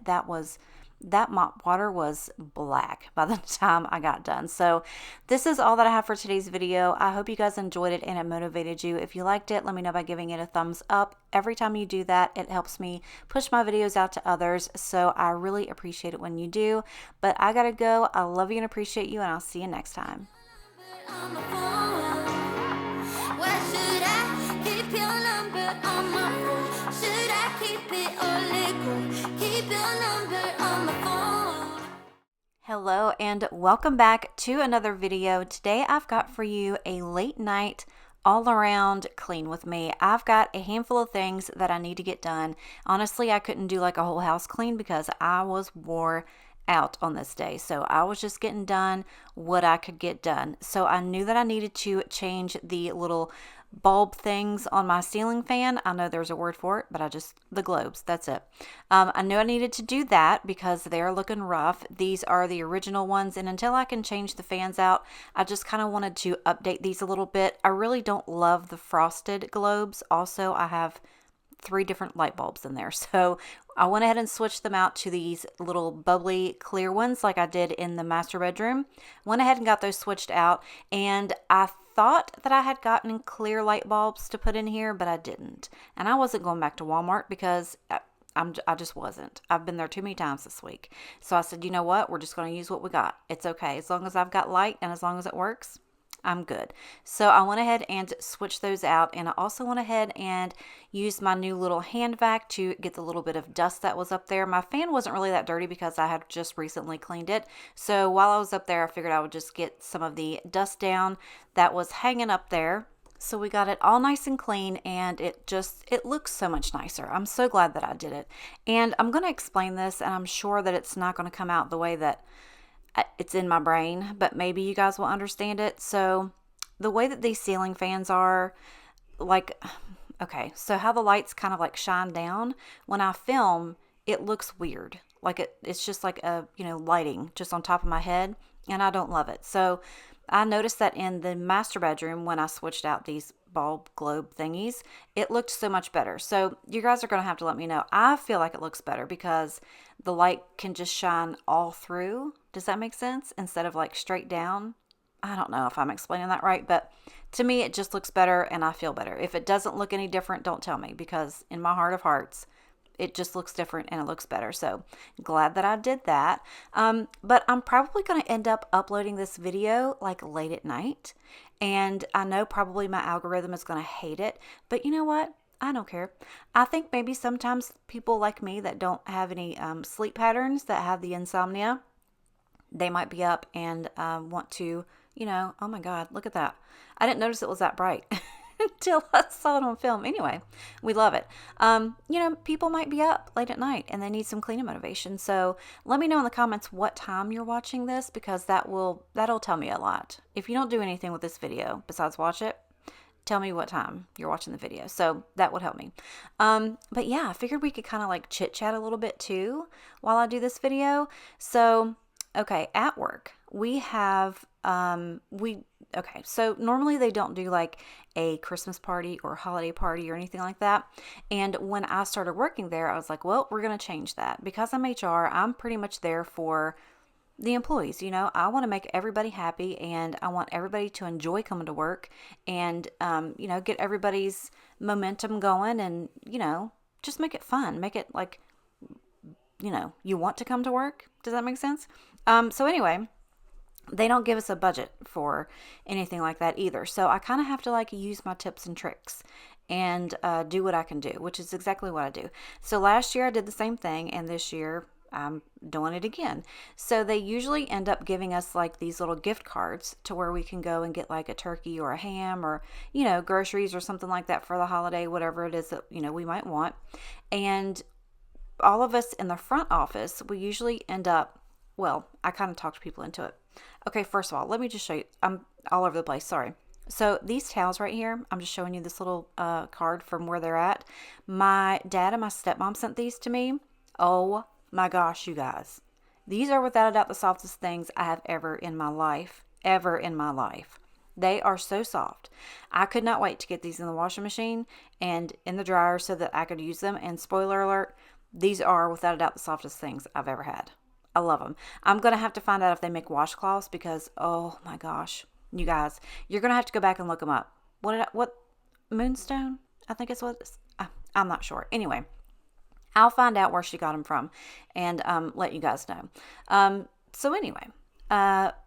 That mop water was black by the time I got done. So this is all that I have for today's video. I hope you guys enjoyed it and it motivated you. If you liked it, let me know by giving it a thumbs up. Every time you do that, it helps me push my videos out to others. So I really appreciate it when you do. But I gotta go. I love you and appreciate you, and I'll see you next time. On my phone. Where should I keep your number on my phone? Should I keep it or let go? Keep your number on my phone. Hello and welcome back to another video. Today I've got for you a late night all around clean with me. I've got a handful of things that I need to get done. Honestly, I couldn't do like a whole house clean because I was wore out on this day. So I was just getting done what I could get done. So I knew that I needed to change the little bulb things on my ceiling fan. I know there's a word for it, but the globes, that's it. I knew I needed to do that because they're looking rough. These are the original ones, and until I can change the fans out, I just kind of wanted to update these a little bit. I really don't love the frosted globes. Also, I have 3 different light bulbs in there. So I went ahead and switched them out to these little bubbly clear ones like I did in the master bedroom. Went ahead and got those switched out, and I thought that I had gotten clear light bulbs to put in here, but I didn't. And I wasn't going back to Walmart because I just wasn't. I've been there too many times this week. So I said, you know what? We're just going to use what we got. It's okay. As long as I've got light and as long as it works, I'm good. So I went ahead and switched those out, and I also went ahead and used my new little hand vac to get the little bit of dust that was up there. My fan wasn't really that dirty because I had just recently cleaned it. So while I was up there, I figured I would just get some of the dust down that was hanging up there. So we got it all nice and clean, and it looks so much nicer. I'm so glad that I did it. And I'm going to explain this, and I'm sure that it's not going to come out the way that it's in my brain, but maybe you guys will understand it. So the way that these ceiling fans are, like, okay, so how the lights kind of like shine down when I film, it looks weird. Like it's just like a, lighting just on top of my head, and I don't love it. So I noticed that in the master bedroom when I switched out these bulb globe thingies, it looked so much better. So you guys are going to have to let me know. I feel like it looks better because the light can just shine all through. Does that make sense? Instead of like straight down. I don't know if I'm explaining that right, but to me it just looks better and I feel better. If it doesn't look any different, don't tell me, because in my heart of hearts, it just looks different and it looks better. So glad that I did that. But I'm probably going to end up uploading this video like late at night. And I know probably my algorithm is going to hate it, but you know what? I don't care. I think maybe sometimes people like me that don't have any sleep patterns, that have the insomnia, they might be up and want to, oh my God, look at that. I didn't notice it was that bright until I saw it on film. Anyway, we love it. People might be up late at night and they need some cleaning motivation. So let me know in the comments what time you're watching this, because that'll tell me a lot. If you don't do anything with this video besides watch it, tell me what time you're watching the video. So that would help me. But yeah, I figured we could kind of like chit chat a little bit too while I do this video. So, okay, at work, we have, okay, so normally they don't do like a Christmas party or holiday party or anything like that. And when I started working there, I was like, well, we're going to change that. Because I'm HR, I'm pretty much there for the employees. I want to make everybody happy, and I want everybody to enjoy coming to work and, get everybody's momentum going and, just make it fun. Make it like, you want to come to work. Does that make sense? So anyway, they don't give us a budget for anything like that either. So I kind of have to like use my tips and tricks and do what I can do, which is exactly what I do. So last year I did the same thing, and this year I'm doing it again. So they usually end up giving us like these little gift cards to where we can go and get like a turkey or a ham or, groceries or something like that for the holiday, whatever it is that, we might want. And all of us in the front office, we usually end up, well, I kind of talked people into it. Okay, first of all, let me just show you. I'm all over the place. Sorry. So these towels right here, I'm just showing you this little card from where they're at. My dad and my stepmom sent these to me. Oh my gosh, you guys. These are without a doubt the softest things I have ever in my life. Ever in my life. They are so soft. I could not wait to get these in the washing machine and in the dryer so that I could use them. And spoiler alert, these are without a doubt the softest things I've ever had. I love them. I'm going to have to find out if they make washcloths because, oh my gosh, you guys, you're going to have to go back and look them up. What Moonstone? I think it's what I'm not sure. Anyway, I'll find out where she got them from and let you guys know. So anyway,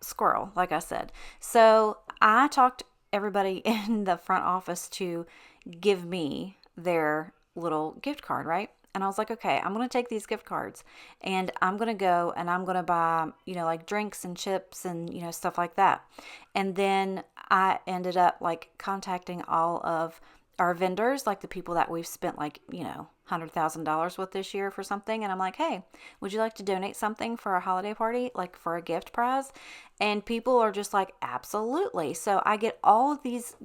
squirrel, like I said. So I talked everybody in the front office to give me their little gift card, right? And I was like, okay, I'm going to take these gift cards and I'm going to go and I'm going to buy, like drinks and chips and, stuff like that. And then I ended up like contacting all of our vendors, like the people that we've spent like, $100,000 with this year for something. And I'm like, hey, would you like to donate something for a holiday party, like for a gift prize? And people are just like, absolutely. So I get all of these,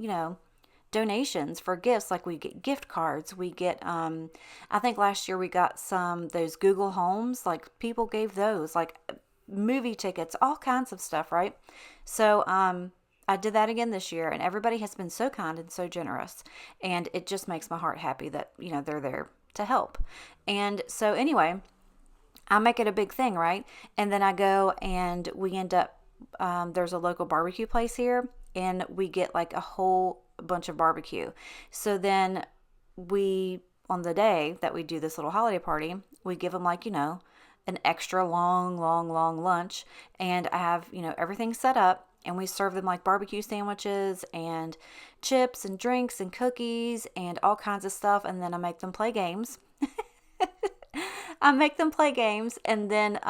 donations for gifts. Like we get gift cards, we get I think last year we got those Google Homes, like people gave those, like movie tickets, all kinds of stuff, right? So I did that again this year and everybody has been so kind and so generous, and it just makes my heart happy that they're there to help. And so anyway, I make it a big thing, right? And then I go and we end up there's a local barbecue place here and we get like a whole bunch of barbecue. So then on the day that we do this little holiday party, we give them like, an extra long lunch, and I have, everything set up, and we serve them like barbecue sandwiches and chips and drinks and cookies and all kinds of stuff. And then I make them play games. And then,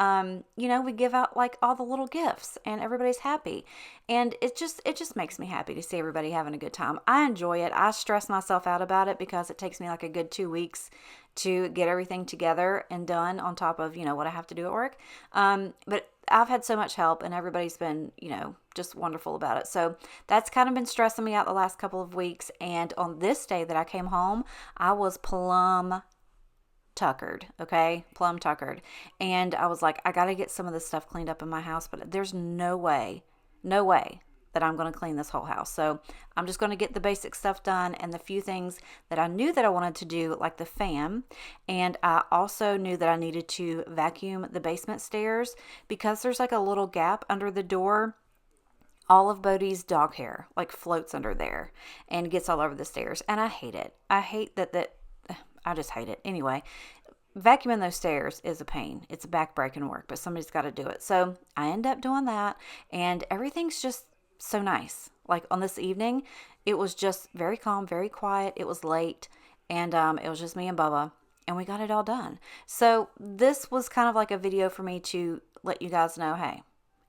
we give out like all the little gifts and everybody's happy. And it just makes me happy to see everybody having a good time. I enjoy it. I stress myself out about it because it takes me like a good 2 weeks to get everything together and done on top of, what I have to do at work. But I've had so much help and everybody's been, just wonderful about it. So that's kind of been stressing me out the last couple of weeks. And on this day that I came home, I was plum tuckered. And I was like, I got to get some of this stuff cleaned up in my house, but there's no way that I'm going to clean this whole house. So I'm just going to get the basic stuff done and the few things that I knew that I wanted to do, like the fan. And I also knew that I needed to vacuum the basement stairs because there's like a little gap under the door. All of Bodhi's dog hair like floats under there and gets all over the stairs. And I hate it. I hate that I just hate it. Anyway, vacuuming those stairs is a pain. It's back-breaking work, but somebody's got to do it. So I end up doing that, and everything's just so nice. Like on this evening, it was just very calm, very quiet. It was late, and it was just me and Bubba, and we got it all done. So this was kind of like a video for me to let you guys know, hey,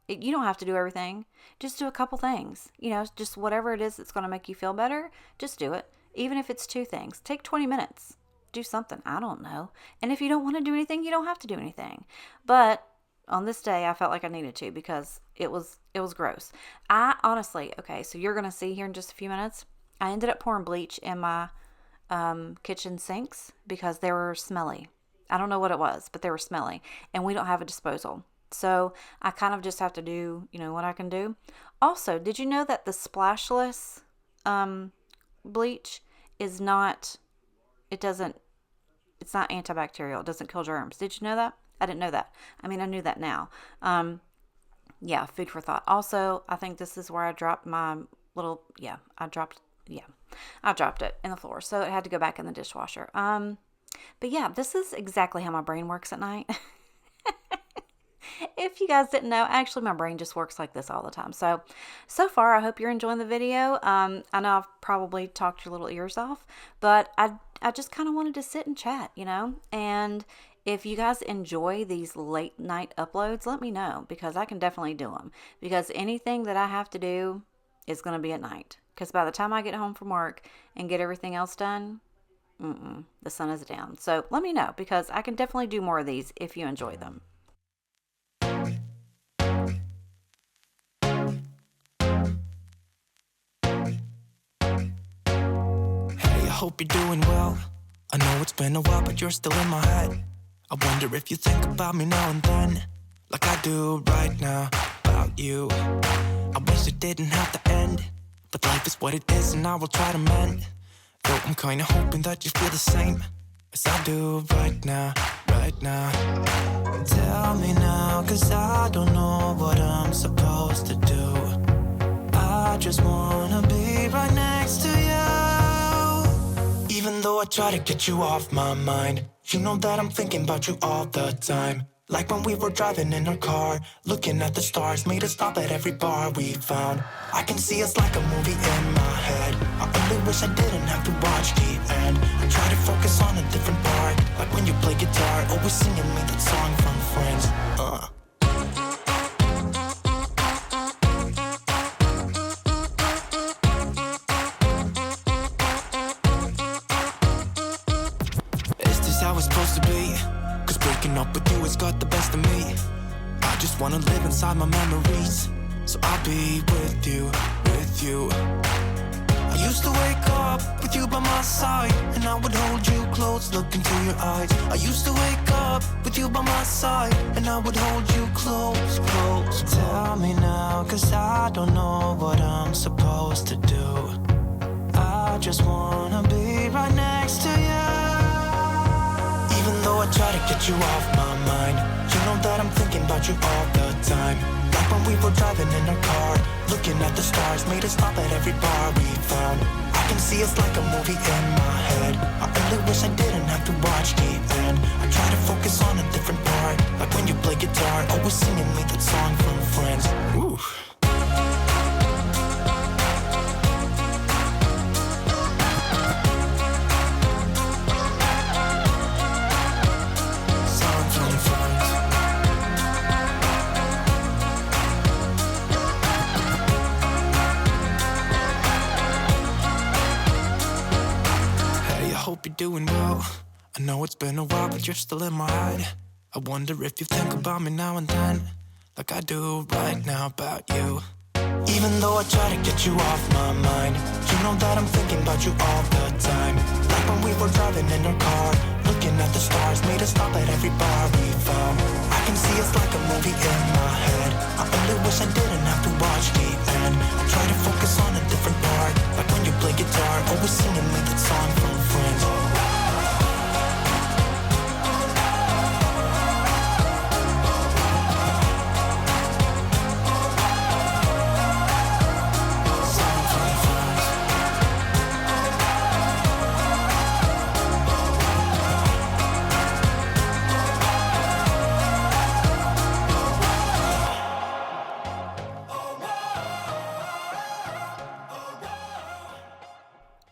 you don't have to do everything. Just do a couple things. Just whatever it is that's going to make you feel better, just do it. Even if it's 2 things. Take 20 minutes. Do something. I don't know. And if you don't want to do anything, you don't have to do anything. But on this day, I felt like I needed to because it was gross. I honestly, okay, so you're going to see here in just a few minutes, I ended up pouring bleach in my kitchen sinks because they were smelly. I don't know what it was, but they were smelly. And we don't have a disposal. So I kind of just have to do, what I can do. Also, did you know that the splashless bleach is not... it's not antibacterial. It doesn't kill germs. Did you know that? I didn't know that. I mean, I knew that now. Yeah, food for thought. Also, I think this is where I dropped my little, I dropped it in the floor. So it had to go back in the dishwasher. But yeah, this is exactly how my brain works at night. If you guys didn't know, actually my brain just works like this all the time. So far, I hope you're enjoying the video. I know I've probably talked your little ears off, but I just kind of wanted to sit and chat, and If you guys enjoy these late night uploads, let me know, because I can definitely do them. Because anything that I have to do is going to be at night. Because by the time I get home from work and get everything else done, the sun is down. So let me know, because I can definitely do more of these if you enjoy them. Hey, I hope you're doing well. I know it's been a while, but you're still in my head. I wonder if you think about me now and then, like I do right now about you. I wish it didn't have to end, but life is what it is and I will try to mend. Though I'm kinda hoping that you feel the same as I do right now, right now. Tell me now, cause I don't know what I'm supposed to do. I just wanna be right next to you. Even though I try to get you off my mind, you know that I'm thinking about you all the time. Like when we were driving in our car, looking at the stars, made us stop at every bar we found. I can see us like a movie in my head. I only wish I didn't have to watch the end. I try to focus on a different part, like when you play guitar, always singing me that song from Friends. Is this how it's supposed to be? Cause breaking up with you has got the best of me. I just wanna live inside my memories, so I'll be with you, with you. I used to wake up with you by my side, and I would hold you close, look into your eyes. I used to wake up with you by my side, and I would hold you close, close. Tell me now, cause I don't know what I'm supposed to do. I just wanna be right next to you. Even though I try to get you off my mind, you know that I'm thinking about you all the time. Like when we were driving in our car, looking at the stars, made us stop at every bar we found. I can see us like a movie in my head. I only wish I didn't have to watch the end. I try to focus on a different part, like when you play guitar, always singing me that song from Friends. Ooh. Hope you're doing well. I know it's been a while, but you're still in my head. I wonder if you think about me now and then, like I do right now about you. Even though I try to get you off my mind, you know that I'm thinking about you all the time. Like when we were driving in our car, looking at the stars, made us stop at every bar we found. I can see us like a movie in my head. I only wish I didn't have to watch the end. I try to focus on a different part, like when you play guitar, always singing me that song from Friends.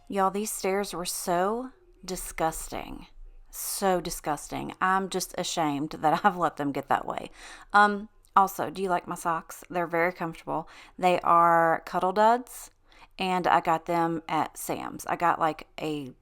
Y'all, these stairs were so disgusting. So disgusting. I'm just ashamed that I've let them get that way. Also, do you like my socks? They're very comfortable. They are Cuddle Duds, and I got them at Sam's. I got like a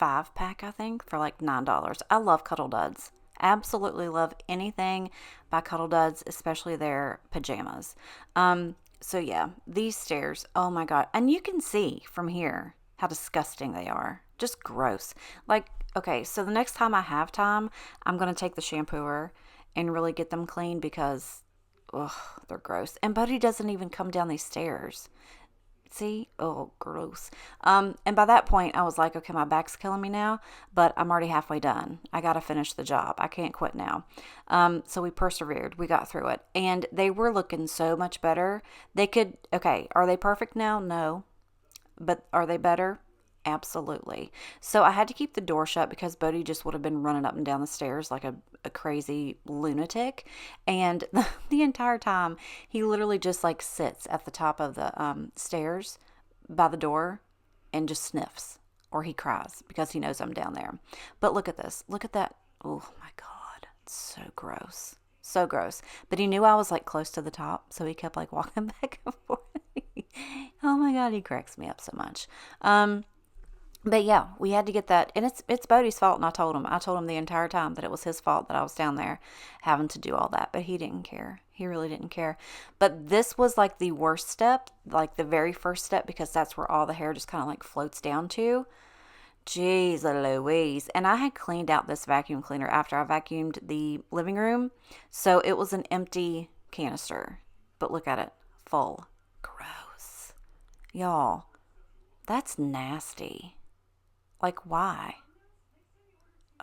5-pack, I think, for like $9. I love Cuddle Duds. Absolutely love anything by Cuddle Duds, especially their pajamas. So yeah, these stairs, oh my God. And you can see from here how disgusting they are. Just gross. Like, okay, so the next time I have time, I'm going to take the shampooer and really get them clean, because, ugh, they're gross. And Buddy doesn't even come down these stairs. See? Oh, gross. And by that point, I was like, okay, my back's killing me now, but I'm already halfway done. I got to finish the job. I can't quit now. So we persevered. We got through it. And they were looking so much better. Okay, are they perfect now? No. But are they better? Absolutely. So I had to keep the door shut because Bodie just would have been running up and down the stairs like a crazy lunatic. And the entire time, he literally just like sits at the top of the stairs by the door and just sniffs, or he cries because he knows I'm down there. But look at this. Look at that Oh my God. It's so gross. So gross. But he knew I was like close to the top, so he kept like walking back and forth. Oh my God, he cracks me up so much. But yeah, we had to get that, and it's Bodie's fault, and I told him the entire time that it was his fault that I was down there having to do all that, but he didn't care. He really didn't care. But this was like the worst step, like the very first step, because that's where all the hair just kind of like floats down to. Jeez Louise. And I had cleaned out this vacuum cleaner after I vacuumed the living room, so it was an empty canister. But look at it, full. Gross. Y'all, that's nasty. Like, why?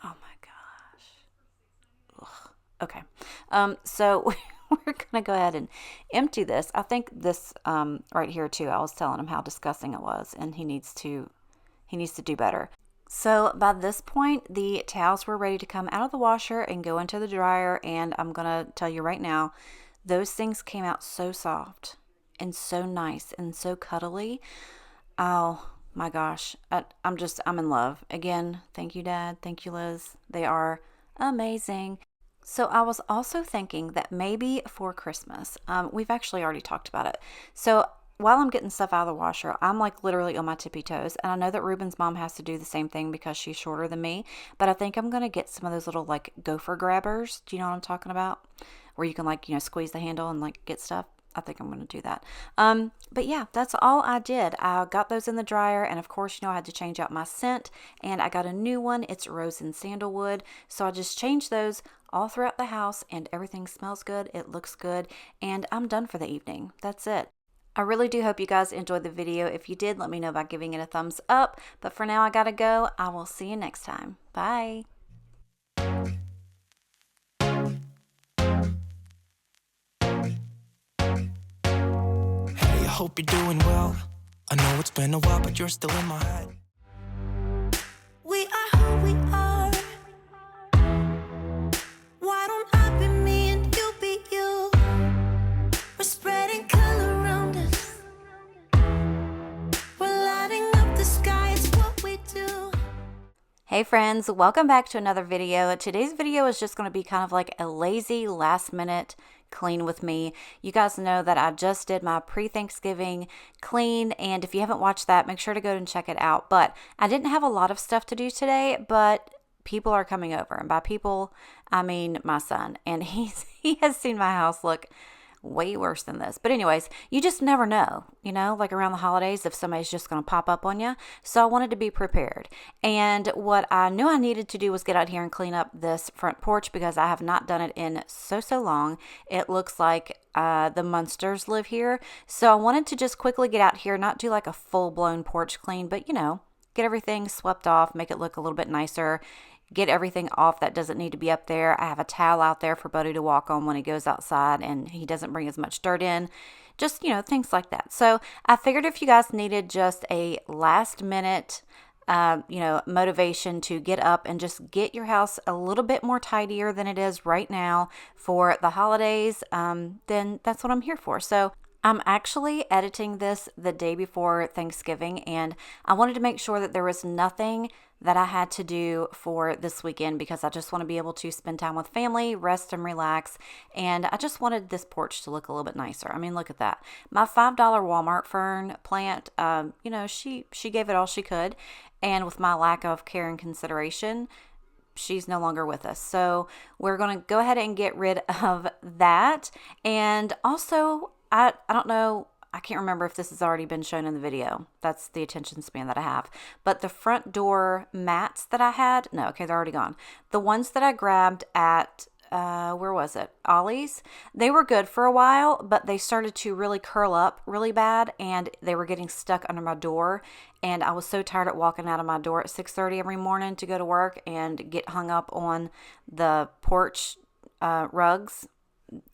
Oh my gosh. Ugh. Okay. So we're gonna go ahead and empty this. I think this right here too. I was telling him how disgusting it was, and he needs to do better. So by this point, the towels were ready to come out of the washer and go into the dryer. And I'm gonna tell you right now, those things came out so soft and so nice and so cuddly. Oh my gosh, I'm in love. Again, thank you, Dad. Thank you, Liz. They are amazing. So I was also thinking that maybe for Christmas, we've actually already talked about it. So while I'm getting stuff out of the washer, I'm like literally on my tippy toes. And I know that Ruben's mom has to do the same thing because she's shorter than me. But I think I'm going to get some of those little like gopher grabbers. Do you know what I'm talking about? Where you can like, squeeze the handle and like get stuff. I think I'm going to do that. But yeah, that's all I did. I got those in the dryer, and of course, I had to change out my scent, and I got a new one. It's rose and sandalwood. So I just changed those all throughout the house, and everything smells good. It looks good, and I'm done for the evening. That's it. I really do hope you guys enjoyed the video. If you did, let me know by giving it a thumbs up. But for now, I gotta go. I will see you next time. Bye. Hey, I hope you're doing well. I know it's been a while, but you're still in my head. We are who we are. Why don't I be me and you be you? We're spreading color around us. We're lighting up the sky, it's what we do. Hey friends, welcome back to another video. Today's video is just going to be kind of like a lazy last minute clean with me. You guys know that I just did my pre-Thanksgiving clean, and if you haven't watched that, make sure to go and check it out. But I didn't have a lot of stuff to do today, but people are coming over, and by people I mean my son, and he has seen my house look way worse than this. But anyways, you just never know, like around the holidays if somebody's just going to pop up on you. So I wanted to be prepared. And what I knew I needed to do was get out here and clean up this front porch because I have not done it in so long. It looks like the Munsters live here. So I wanted to just quickly get out here, not do like a full-blown porch clean, but get everything swept off, make it look a little bit nicer. Get everything off that doesn't need to be up there. I have a towel out there for Buddy to walk on when he goes outside and he doesn't bring as much dirt in. Just, things like that. So I figured if you guys needed just a last minute, motivation to get up and just get your house a little bit more tidier than it is right now for the holidays, then that's what I'm here for. So I'm actually editing this the day before Thanksgiving, and I wanted to make sure that there was nothing that I had to do for this weekend because I just want to be able to spend time with family, rest and relax, and I just wanted this porch to look a little bit nicer. I mean, look at that. My $5 Walmart fern plant, she gave it all she could, and with my lack of care and consideration, she's no longer with us. So we're going to go ahead and get rid of that. And also, I don't know, I can't remember if this has already been shown in the video. That's the attention span that I have. But the front door mats that I had, no, okay, they're already gone. The ones that I grabbed at, where was it? Ollie's. They were good for a while, but they started to really curl up really bad, and they were getting stuck under my door. And I was so tired of walking out of my door at 6:30 every morning to go to work and get hung up on the porch rugs.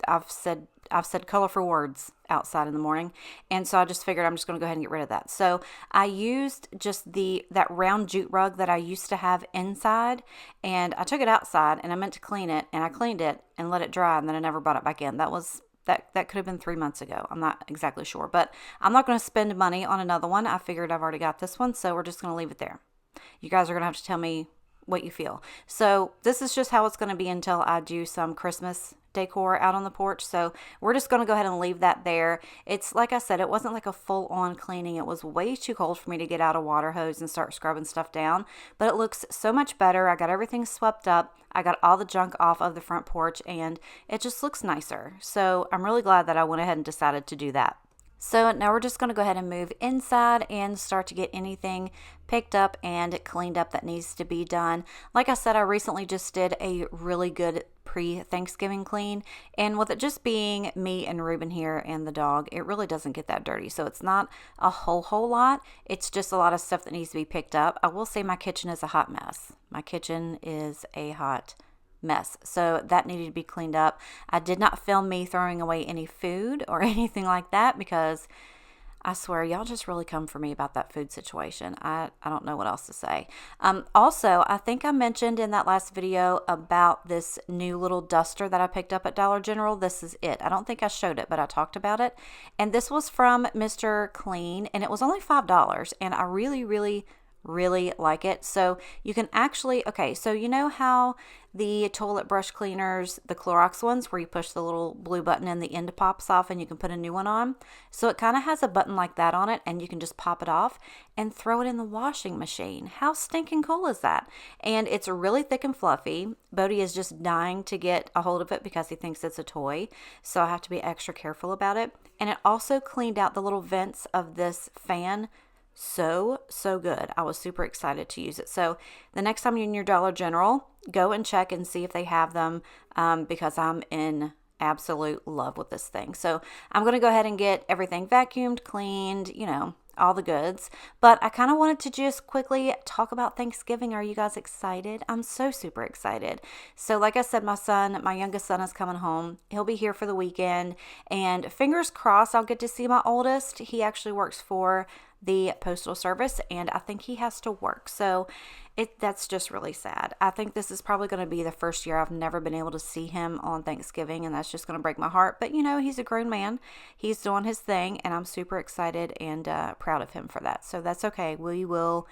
I've said colorful words outside in the morning, and so I just figured I'm just going to go ahead and get rid of that. So I used just that round jute rug that I used to have inside, and I took it outside, and I meant to clean it, and I cleaned it and let it dry, and then I never brought it back in. That could have been 3 months ago. I'm not exactly sure, but I'm not going to spend money on another one. I figured I've already got this one, so we're just going to leave it there. You guys are going to have to tell me what you feel. So this is just how it's going to be until I do some Christmas decor out on the porch. So we're just going to go ahead and leave that there. It's like I said, it wasn't like a full on cleaning. It was way too cold for me to get out a water hose and start scrubbing stuff down, but it looks so much better. I got everything swept up. I got all the junk off of the front porch and it just looks nicer. So I'm really glad that I went ahead and decided to do that. So now we're just going to go ahead and move inside and start to get anything picked up and cleaned up that needs to be done. Like I said, I recently just did a really good pre-Thanksgiving clean, and with it just being me and Ruben here and the dog, it really doesn't get that dirty. So it's not a whole lot. It's just a lot of stuff that needs to be picked up. I will say my kitchen is a hot mess. My kitchen is a hot mess. So that needed to be cleaned up. I did not film me throwing away any food or anything like that because I swear y'all just really come for me about that food situation. I don't know what else to say. Also, I think I mentioned in that last video about this new little duster that I picked up at Dollar General. This is it. I don't think I showed it, but I talked about it. And this was from Mr. Clean, and it was only $5. And I really like it. So you can actually, okay, so you know how the toilet brush cleaners, the Clorox ones, where you push the little blue button and the end pops off and you can put a new one on? So it kind of has a button like that on it, and you can just pop it off and throw it in the washing machine. How stinking cool is that? And it's really thick and fluffy. Bodie is just dying to get a hold of it because he thinks it's a toy. So I have to be extra careful about it. And it also cleaned out the little vents of this fan so good. I was super excited to use it. So the next time you're in your Dollar General, go and check and see if they have them, because I'm in absolute love with this thing. So I'm going to go ahead and get everything vacuumed, cleaned, all the goods. But I kind of wanted to just quickly talk about Thanksgiving. Are you guys excited? I'm so super excited. So like I said, my youngest son is coming home. He'll be here for the weekend, and fingers crossed I'll get to see my oldest. He actually works for the Postal Service, and I think he has to work. So that's just really sad. I think this is probably going to be the first year I've never been able to see him on Thanksgiving, and that's just going to break my heart. But he's a grown man. He's doing his thing, and I'm super excited and proud of him for that. So that's okay. We'll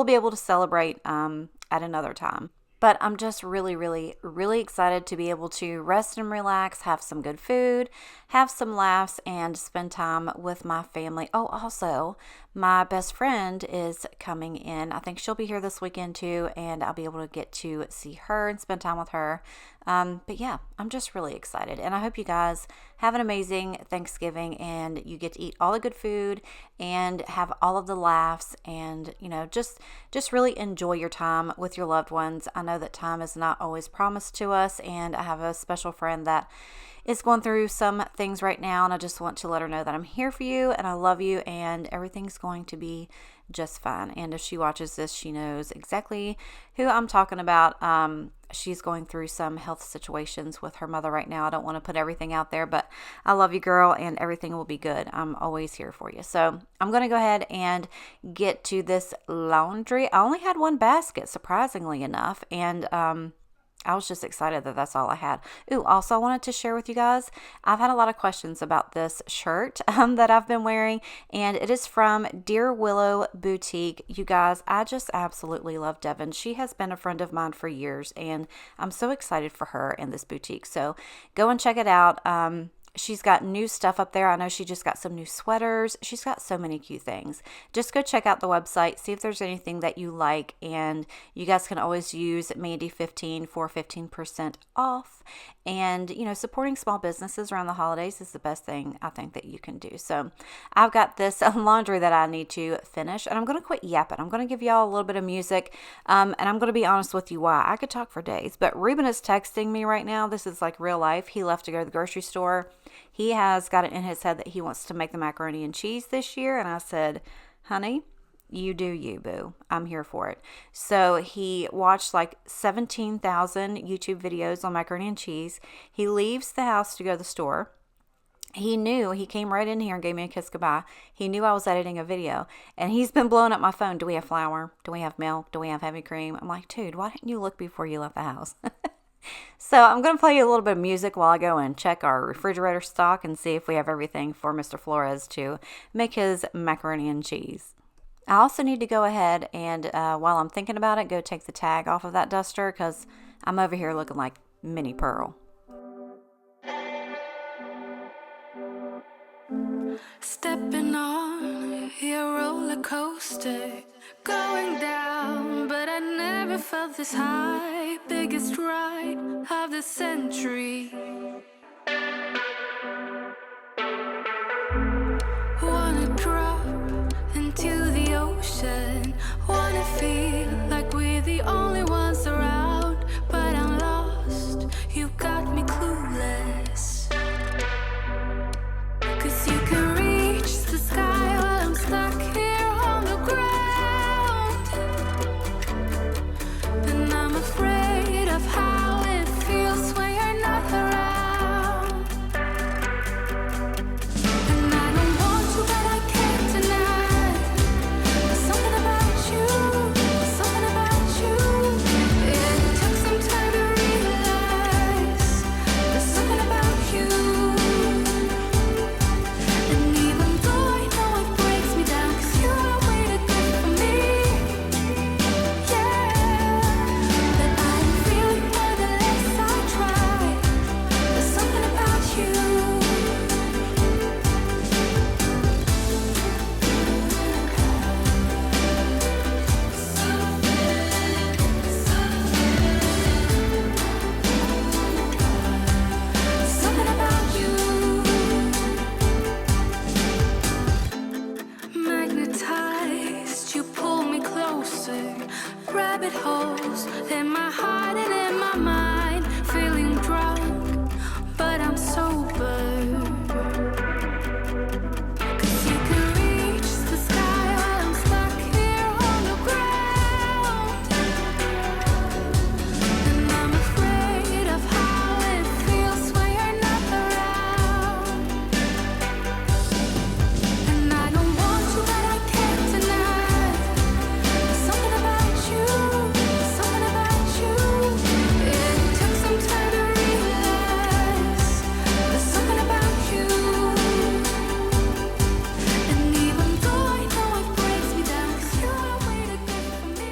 be able to celebrate at another time. But I'm just really excited to be able to rest and relax, have some good food, have some laughs, and spend time with my family. Oh, also, my best friend is coming in. I think she'll be here this weekend too, and I'll be able to get to see her and spend time with her. But yeah, I'm just really excited. And I hope you guys have an amazing Thanksgiving and you get to eat all the good food and have all of the laughs and, just really enjoy your time with your loved ones. I know that time is not always promised to us, and I have a special friend that is going through some things right now, and I just want to let her know that I'm here for you and I love you and everything's going to be just fine. And if she watches this, she knows exactly who I'm talking about. She's going through some health situations with her mother right now. I don't want to put everything out there, but I love you, girl, and everything will be good. I'm always here for you. So I'm going to go ahead and get to this laundry. I only had one basket, surprisingly enough, and I was just excited that that's all I had. Ooh, also I wanted to share with you guys, I've had a lot of questions about this shirt that I've been wearing, and it is from Dear Willow Boutique. You guys, I just absolutely love Devin. She has been a friend of mine for years, and I'm so excited for her and this boutique. So go and check it out. She's got new stuff up there. I know she just got some new sweaters. She's got so many cute things. Just go check out the website, see if there's anything that you like, and you guys can always use Mandy15 for 15% off. And, supporting small businesses around the holidays is the best thing I think that you can do. So I've got this laundry that I need to finish, and I'm going to quit yapping. I'm going to give y'all a little bit of music, and I'm going to be honest with you why. I could talk for days, but Ruben is texting me right now. This is like real life. He left to go to the grocery store. He has got it in his head that he wants to make the macaroni and cheese this year, and I said, honey, you do you, boo. I'm here for it. So he watched like 17,000 YouTube videos on macaroni and cheese. He leaves the house to go to the store. He knew, he came right in here and gave me a kiss goodbye. He knew I was editing a video, and he's been blowing up my phone. Do we have flour? Do we have milk? Do we have heavy cream? I'm like, dude, why didn't you look before you left the house? So I'm going to play you a little bit of music while I go and check our refrigerator stock and see if we have everything for Mr. Flores to make his macaroni and cheese. I also need to go ahead and, while I'm thinking about it, go take the tag off of that duster because I'm over here looking like Minnie Pearl. Stepping on your roller coaster, going down, but I never felt this high. Biggest ride of the century. Wanna drop into the ocean, wanna feel like we're the only ones around, but I'm lost, you got me clueless. 'Cause you can reach the sky while I'm stuck here on the ground, and I'm afraid of how it feels when you're not around. And I don't want to, but I can't deny. There's something about you, something about you. It took some time to realize there's something about you. And even though I know it breaks me down, 'cause you are way too good for me, yeah. But I'm feeling more the less I try. There's something about you. Something about you. Magnetized, you pull me closer. Rabbit holes in my heart and in my mind. Feeling drunk, but I'm sober. 'Cause you can reach the sky while I'm stuck here on the ground, and I'm afraid of how it feels when you're not around. And I don't want to, but I can't deny. There's something about you, something about you. It took some time to realize there's something about you. And even though I know it breaks me down, 'cause you are way too good for me.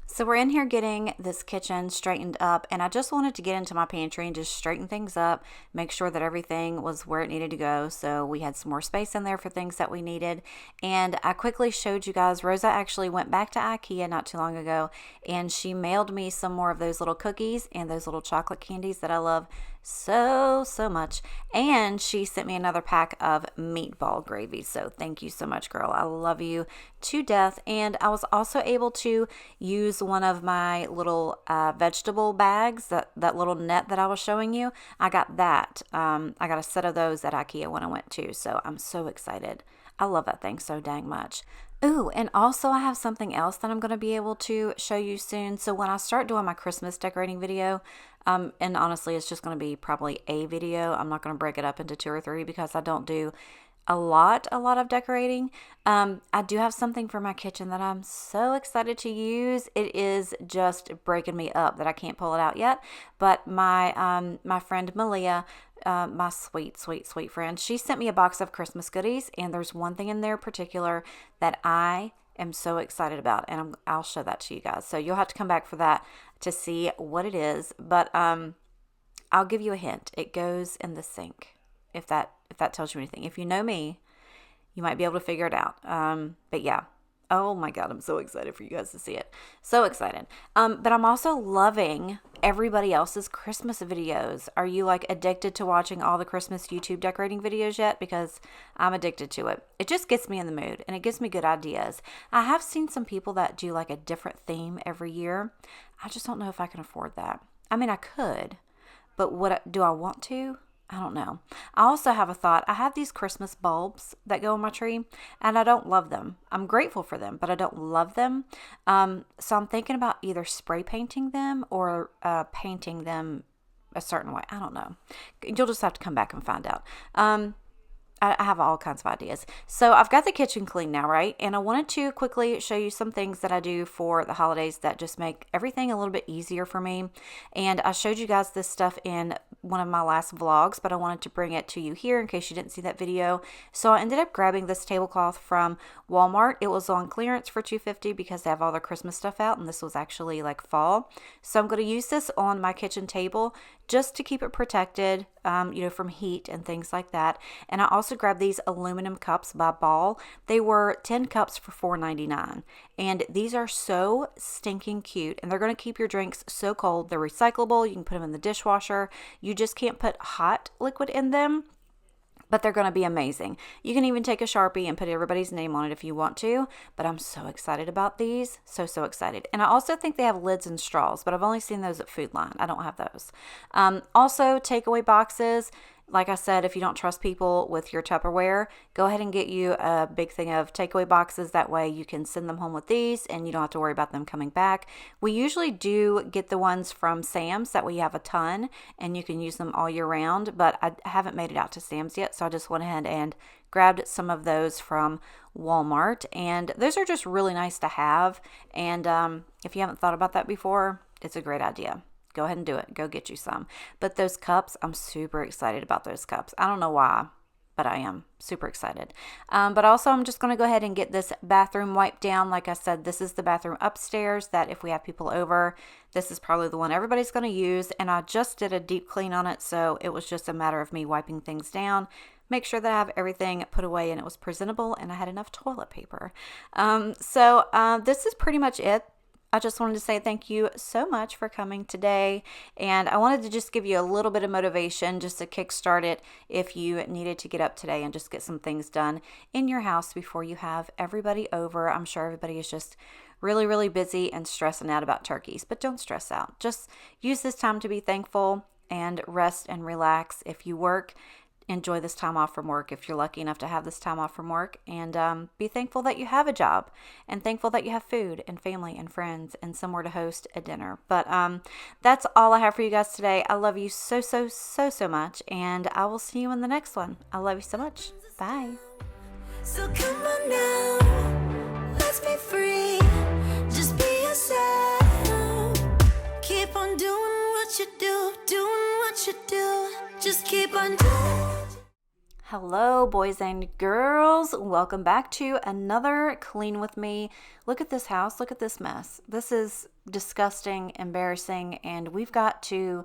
So we're in here getting this kitchen straightened up, and I just wanted to get into my pantry and just straighten things up, make sure that everything was where it needed to go. So we had some more space in there for things that we needed. And I quickly showed you guys, Rosa actually went back to IKEA not too long ago, and she mailed me some more of those little cookies and those little chocolate candies that I love so much. And she sent me another pack of meatball gravy. So thank you so much, girl. I love you to death. And I was also able to use one of my little vegetable bags, that little net that I was showing you. I got that. I got a set of those at IKEA when I went to. So I'm so excited. I love that thing so dang much. Ooh, and also I have something else that I'm going to be able to show you soon. So when I start doing my Christmas decorating video, and honestly, it's just going to be probably a video. I'm not going to break it up into 2 or 3 because I don't do a lot of decorating. I do have something for my kitchen that I'm so excited to use. It is just breaking me up that I can't pull it out yet. But my friend Malia, my sweet friend, she sent me a box of Christmas goodies, and there's one thing in there particular that I am so excited about, and I'll show that to you guys. So you'll have to come back for that to see what it is. But I'll give you a hint. It goes in the sink. If that tells you anything. If you know me, you might be able to figure it out. But yeah. Oh my God, I'm so excited for you guys to see it. So excited. But I'm also loving everybody else's Christmas videos. Are you like addicted to watching all the Christmas YouTube decorating videos yet? Because I'm addicted to it. It just gets me in the mood and it gives me good ideas. I have seen some people that do like a different theme every year. I just don't know if I can afford that. I mean, I could, but do I want to? I don't know. I also have a thought. I have these Christmas bulbs that go on my tree, and I don't love them. I'm grateful for them, but I don't love them. So I'm thinking about either spray painting them or painting them a certain way. I don't know. You'll just have to come back and find out. I have all kinds of ideas. So I've got the kitchen clean now, right? And I wanted to quickly show you some things that I do for the holidays that just make everything a little bit easier for me. And I showed you guys this stuff in one of my last vlogs, but I wanted to bring it to you here in case you didn't see that video. So I ended up grabbing this tablecloth from Walmart. It was on clearance for $2.50 because they have all their Christmas stuff out, and this was actually like fall. So I'm going to use this on my kitchen table just to keep it protected, from heat and things like that. And I also grabbed these aluminum cups by Ball. They were 10 cups for $4.99. And these are so stinking cute, and they're going to keep your drinks so cold. They're recyclable. You can put them in the dishwasher. You just can't put hot liquid in them, but they're going to be amazing. You can even take a Sharpie and put everybody's name on it if you want to, but I'm so excited about these. So excited. And I also think they have lids and straws, but I've only seen those at Food Line. I don't have those. Also, takeaway boxes. Like I said, if you don't trust people with your Tupperware, go ahead and get you a big thing of takeaway boxes. That way you can send them home with these and you don't have to worry about them coming back. We usually do get the ones from Sam's. That way you have a ton and you can use them all year round, but I haven't made it out to Sam's yet, so I just went ahead and grabbed some of those from Walmart, and those are just really nice to have. And if you haven't thought about that before, it's a great idea. Go ahead and do it. Go get you some. But those cups, I'm super excited about those cups. I don't know why, but I am super excited. But also, I'm just going to go ahead and get this bathroom wiped down. Like I said, this is the bathroom upstairs that if we have people over, this is probably the one everybody's going to use. And I just did a deep clean on it, so it was just a matter of me wiping things down, make sure that I have everything put away and it was presentable and I had enough toilet paper. So this is pretty much it. I just wanted to say thank you so much for coming today, and I wanted to just give you a little bit of motivation just to kickstart it if you needed to get up today and just get some things done in your house before you have everybody over. I'm sure everybody is just really busy and stressing out about turkeys, but don't stress out. Just use this time to be thankful and rest and relax. If you work, enjoy this time off from work if you're lucky enough to have this time off from work, and be thankful that you have a job and thankful that you have food and family and friends and somewhere to host a dinner. But that's all I have for you guys today. I love you so much, and I will see you in the next one. I love you so much. Bye. So come on now, let's be free. Just be yourself. Keep on doing what you do, doing what you do. Just keep on doing. Hello, boys and girls. Welcome back to another Clean With Me. Look at this house. Look at this mess. This is disgusting, embarrassing, and we've got to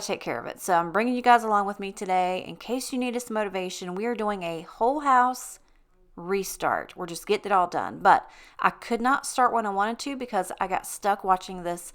take care of it. So I'm bringing you guys along with me today. In case you need some motivation, we are doing a whole house restart. We're just getting it all done. But I could not start when I wanted to because I got stuck watching this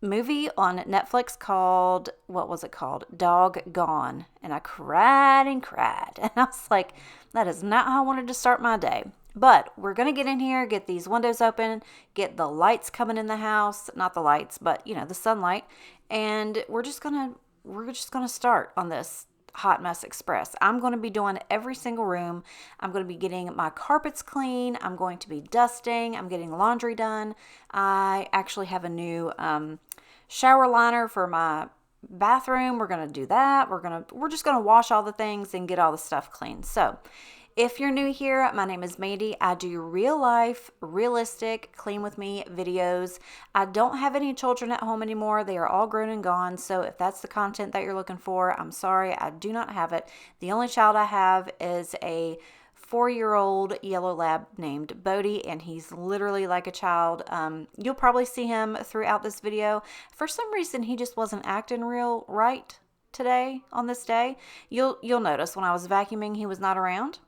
movie on Netflix called, what was it called? Doggone. And I cried and cried. And I was like, that is not how I wanted to start my day. But we're going to get in here, get these windows open, get the lights coming in the house. Not the lights, but the sunlight. And we're just going to start on this hot mess express. I'm going to be doing every single room. I'm going to be getting my carpets clean. I'm going to be dusting. I'm getting laundry done. I actually have a new shower liner for my bathroom. We're going to do that. We're just going to wash all the things and get all the stuff clean. So if you're new here, my name is Mandy. I do real life, realistic, clean with me videos. I don't have any children at home anymore. They are all grown and gone. So if that's the content that you're looking for, I'm sorry, I do not have it. The only child I have is a 4-year-old yellow lab named Bodie, and he's literally like a child. You'll probably see him throughout this video. For some reason, he just wasn't acting real right today on this day. You'll notice when I was vacuuming, he was not around.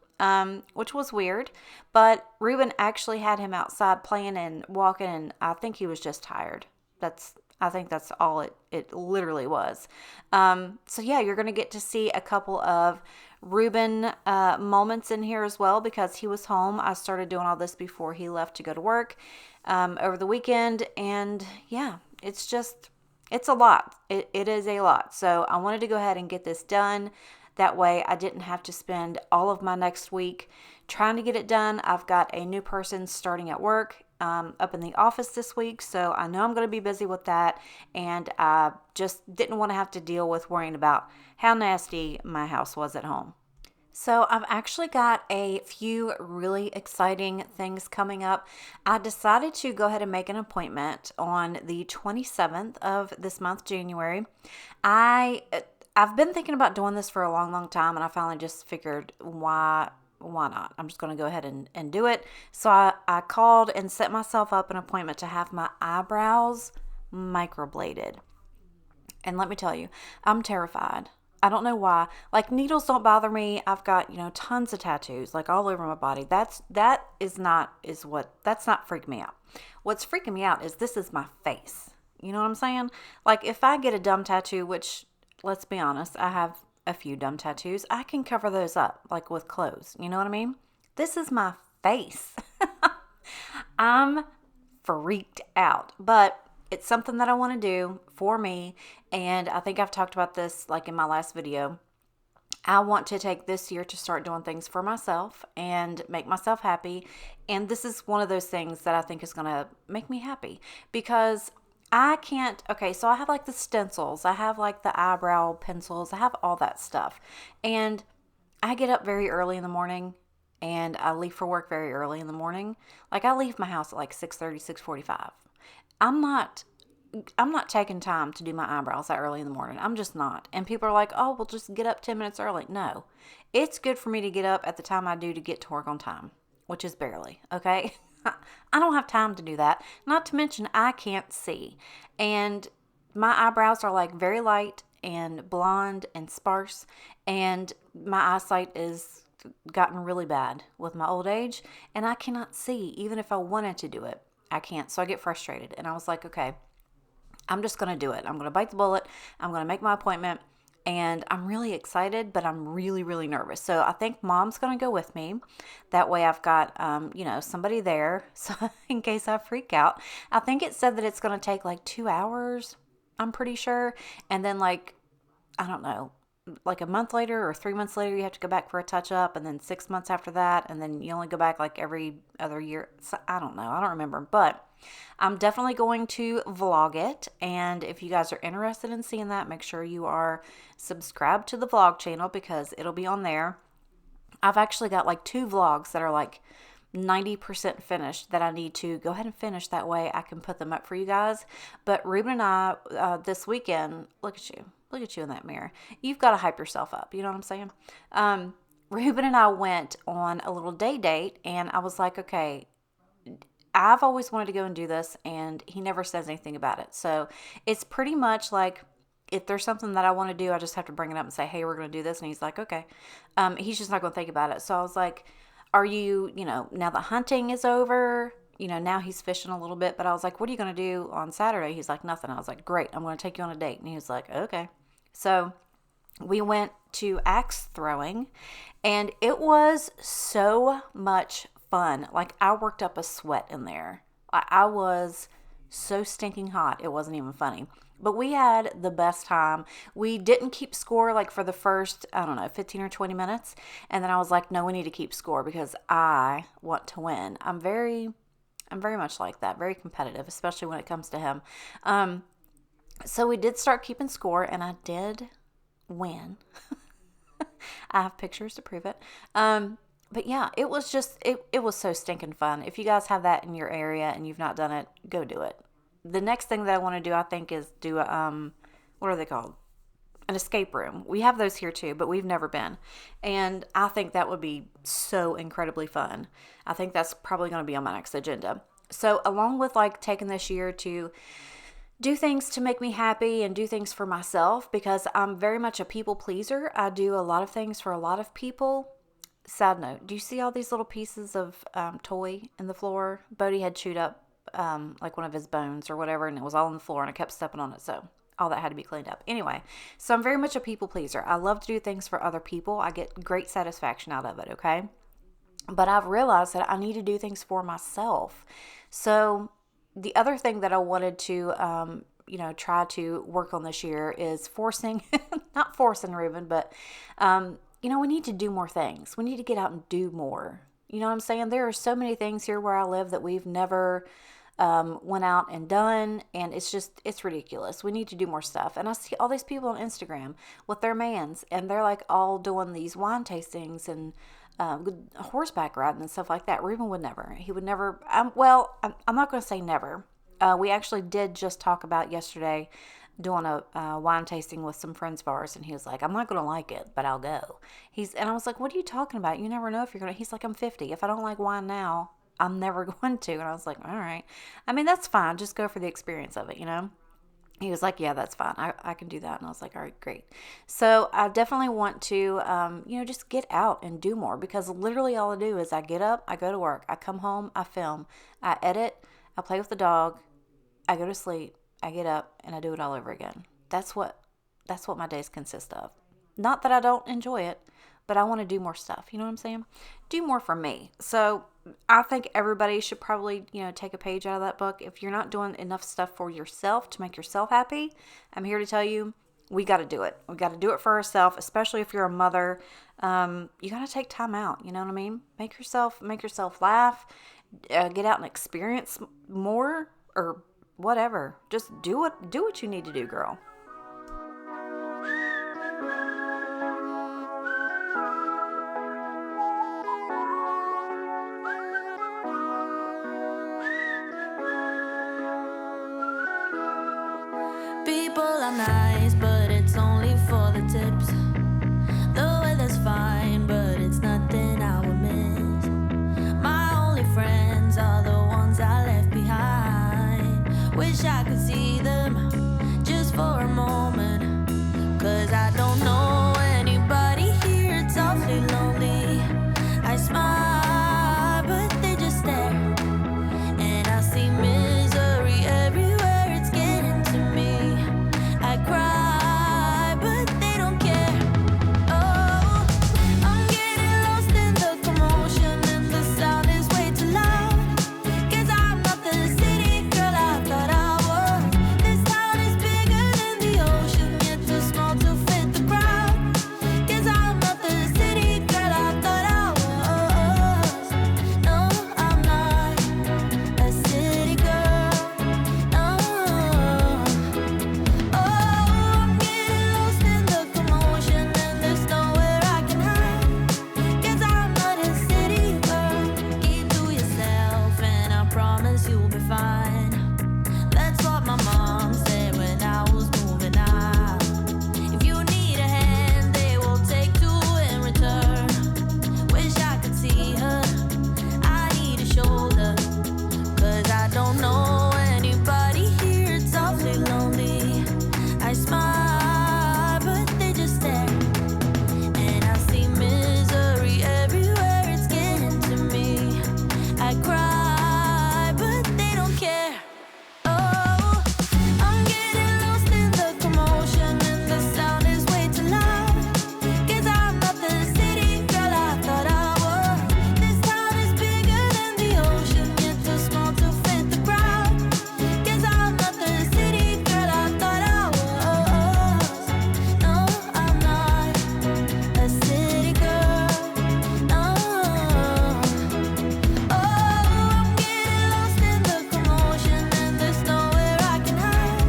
Which was weird, but Ruben actually had him outside playing and walking, and I think he was just tired. I think that's all it literally was. So yeah, you're going to get to see a couple of Ruben moments in here as well because he was home. I started doing all this before he left to go to work over the weekend, and yeah, it's a lot. It is a lot. So I wanted to go ahead and get this done. That way I didn't have to spend all of my next week trying to get it done. I've got a new person starting at work up in the office this week, so I know I'm going to be busy with that, and I just didn't want to have to deal with worrying about how nasty my house was at home. So I've actually got a few really exciting things coming up. I decided to go ahead and make an appointment on the 27th of this month, January. I've been thinking about doing this for a long time, and I finally just figured why not? I'm just going to go ahead and do it. So I called and set myself up an appointment to have my eyebrows microbladed. And let me tell you, I'm terrified. I don't know why. Like, needles don't bother me. I've got, tons of tattoos, like all over my body. That's not freaking me out. What's freaking me out is this is my face. You know what I'm saying? Like, if I get a dumb tattoo, which, let's be honest, I have a few dumb tattoos, I can cover those up, like with clothes. You know what I mean? This is my face. I'm freaked out. But it's something that I want to do for me, and I think I've talked about this like in my last video. I want to take this year to start doing things for myself and make myself happy, and this is one of those things that I think is going to make me happy because I can't, okay, so I have like the stencils, I have like the eyebrow pencils, I have all that stuff, and I get up very early in the morning and I leave for work very early in the morning. Like, I leave my house at like 6:30, 6:45. I'm not taking time to do my eyebrows that early in the morning. I'm just not. And people are like, oh, well, just get up 10 minutes early. No, it's good for me to get up at the time I do to get to work on time, which is barely, okay? I don't have time to do that. Not to mention, I can't see. And my eyebrows are like very light and blonde and sparse. And my eyesight is gotten really bad with my old age. And I cannot see, even if I wanted to do it. I can't. So I get frustrated. And I was like, okay, I'm just going to do it. I'm going to bite the bullet. I'm going to make my appointment. And I'm really excited, but I'm really, really nervous. So I think Mom's going to go with me. That way I've got, somebody there. So in case I freak out. I think it said that it's going to take like 2 hours. I'm pretty sure. And then like, I don't know, like a month later or 3 months later, you have to go back for a touch up, and then 6 months after that, and then you only go back like every other year. So, I don't know. I don't remember, but I'm definitely going to vlog it. And if you guys are interested in seeing that, make sure you are subscribed to the vlog channel because it'll be on there. I've actually got like 2 vlogs that are like 90% finished that I need to go ahead and finish. That way I can put them up for you guys. But Ruben and I, this weekend, look at you. Look at you in that mirror. You've got to hype yourself up. You know what I'm saying? Ruben and I went on a little day date, and I was like, okay, I've always wanted to go and do this, and he never says anything about it. So it's pretty much like, if there's something that I want to do, I just have to bring it up and say, hey, we're going to do this. And he's like, okay. He's just not going to think about it. So I was like, are you, now the hunting is over, now he's fishing a little bit, but I was like, what are you going to do on Saturday? He's like, nothing. I was like, great, I'm going to take you on a date. And he was like, okay. So we went to axe throwing, and it was so much fun. Like, I worked up a sweat in there. I was so stinking hot. It wasn't even funny. But we had the best time. We didn't keep score like for the first, 15 or 20 minutes. And then I was like, no, we need to keep score because I want to win. I'm very much like that, very competitive, especially when it comes to him. So we did start keeping score, and I did win. I have pictures to prove it. But yeah, it was just, it was so stinking fun. If you guys have that in your area and you've not done it, go do it. The next thing that I want to do, I think, is do what are they called? An escape room. We have those here too, but we've never been. And I think that would be so incredibly fun. I think that's probably going to be on my next agenda. So along with like taking this year to do things to make me happy and do things for myself, because I'm very much a people pleaser. I do a lot of things for a lot of people. Side note, do you see all these little pieces of toy in the floor? Bodie had chewed up like one of his bones or whatever, and it was all on the floor, and I kept stepping on it, so all that had to be cleaned up. Anyway, so I'm very much a people pleaser. I love to do things for other people. I get great satisfaction out of it, okay? But I've realized that I need to do things for myself. So the other thing that I wanted to, try to work on this year is not forcing Ruben, but, we need to do more things. We need to get out and do more. You know what I'm saying? There are so many things here where I live that we've never went out and done, and it's ridiculous. We need to do more stuff. And I see all these people on Instagram with their mans, and they're like all doing these wine tastings and horseback riding and stuff like that. Reuben would never. He would never. I'm not going to say never. We actually did just talk about yesterday doing a wine tasting with some friends of ours, and he was like, I'm not going to like it, but I'll go. And I was like, what are you talking about? You never know if you're going to. He's like, I'm 50. If I don't like wine now, I'm never going to. And I was like, all right. I mean, that's fine. Just go for the experience of it, you know? He was like, yeah, that's fine. I can do that. And I was like, all right, great. So I definitely want to, just get out and do more, because literally all I do is I get up, I go to work, I come home, I film, I edit, I play with the dog, I go to sleep, I get up, and I do it all over again. That's what my days consist of. Not that I don't enjoy it, but I want to do more stuff. You know what I'm saying? Do more for me. So I think everybody should probably, take a page out of that book. If you're not doing enough stuff for yourself to make yourself happy, I'm here to tell you, we got to do it. We got to do it for ourselves, especially if you're a mother. You got to take time out. You know what I mean? Make yourself laugh, get out and experience more, or whatever. Just do what you need to do, girl. People are nice, but it's only for the tips. The weather's fine, but it's nothing I would miss. My only friends are the ones I left behind. Wish I could see them just for a moment, 'cause I don't know anybody here. It's awfully lonely. I smile, but they just stare, and I see misery everywhere. It's getting to me. I cry, but they don't care. Oh, I'm getting lost in the commotion, and the sound is way too loud. 'Cause I'm not the city girl I thought I was. This town is bigger than the ocean, yet too small to fit the crowd. 'Cause I'm not the city girl I thought I was. No, I'm not a city girl. No. Oh, I'm getting lost in the commotion, and there's nowhere I can hide. 'Cause I'm not a city girl. Keep to yourself, and I promise you'll be fine. That's what my mom said when I was moving out. If you need a hand, they will take two in return. Wish I could see her. I need a shoulder, 'cause I don't know anybody here. It's awfully lonely. I smile, but they just stare, and I see misery everywhere. It's getting to me. I cry, but they don't care. Oh, I'm getting lost in the commotion, and the sound is way too loud. 'Cause I'm not the city girl I thought I was. This town is bigger than the ocean, yet too small to fit the crowd. 'Cause I'm not the city girl I thought I was. No, I'm not a city girl. No. Oh, I'm getting lost in the commotion, and there's nowhere I can hide.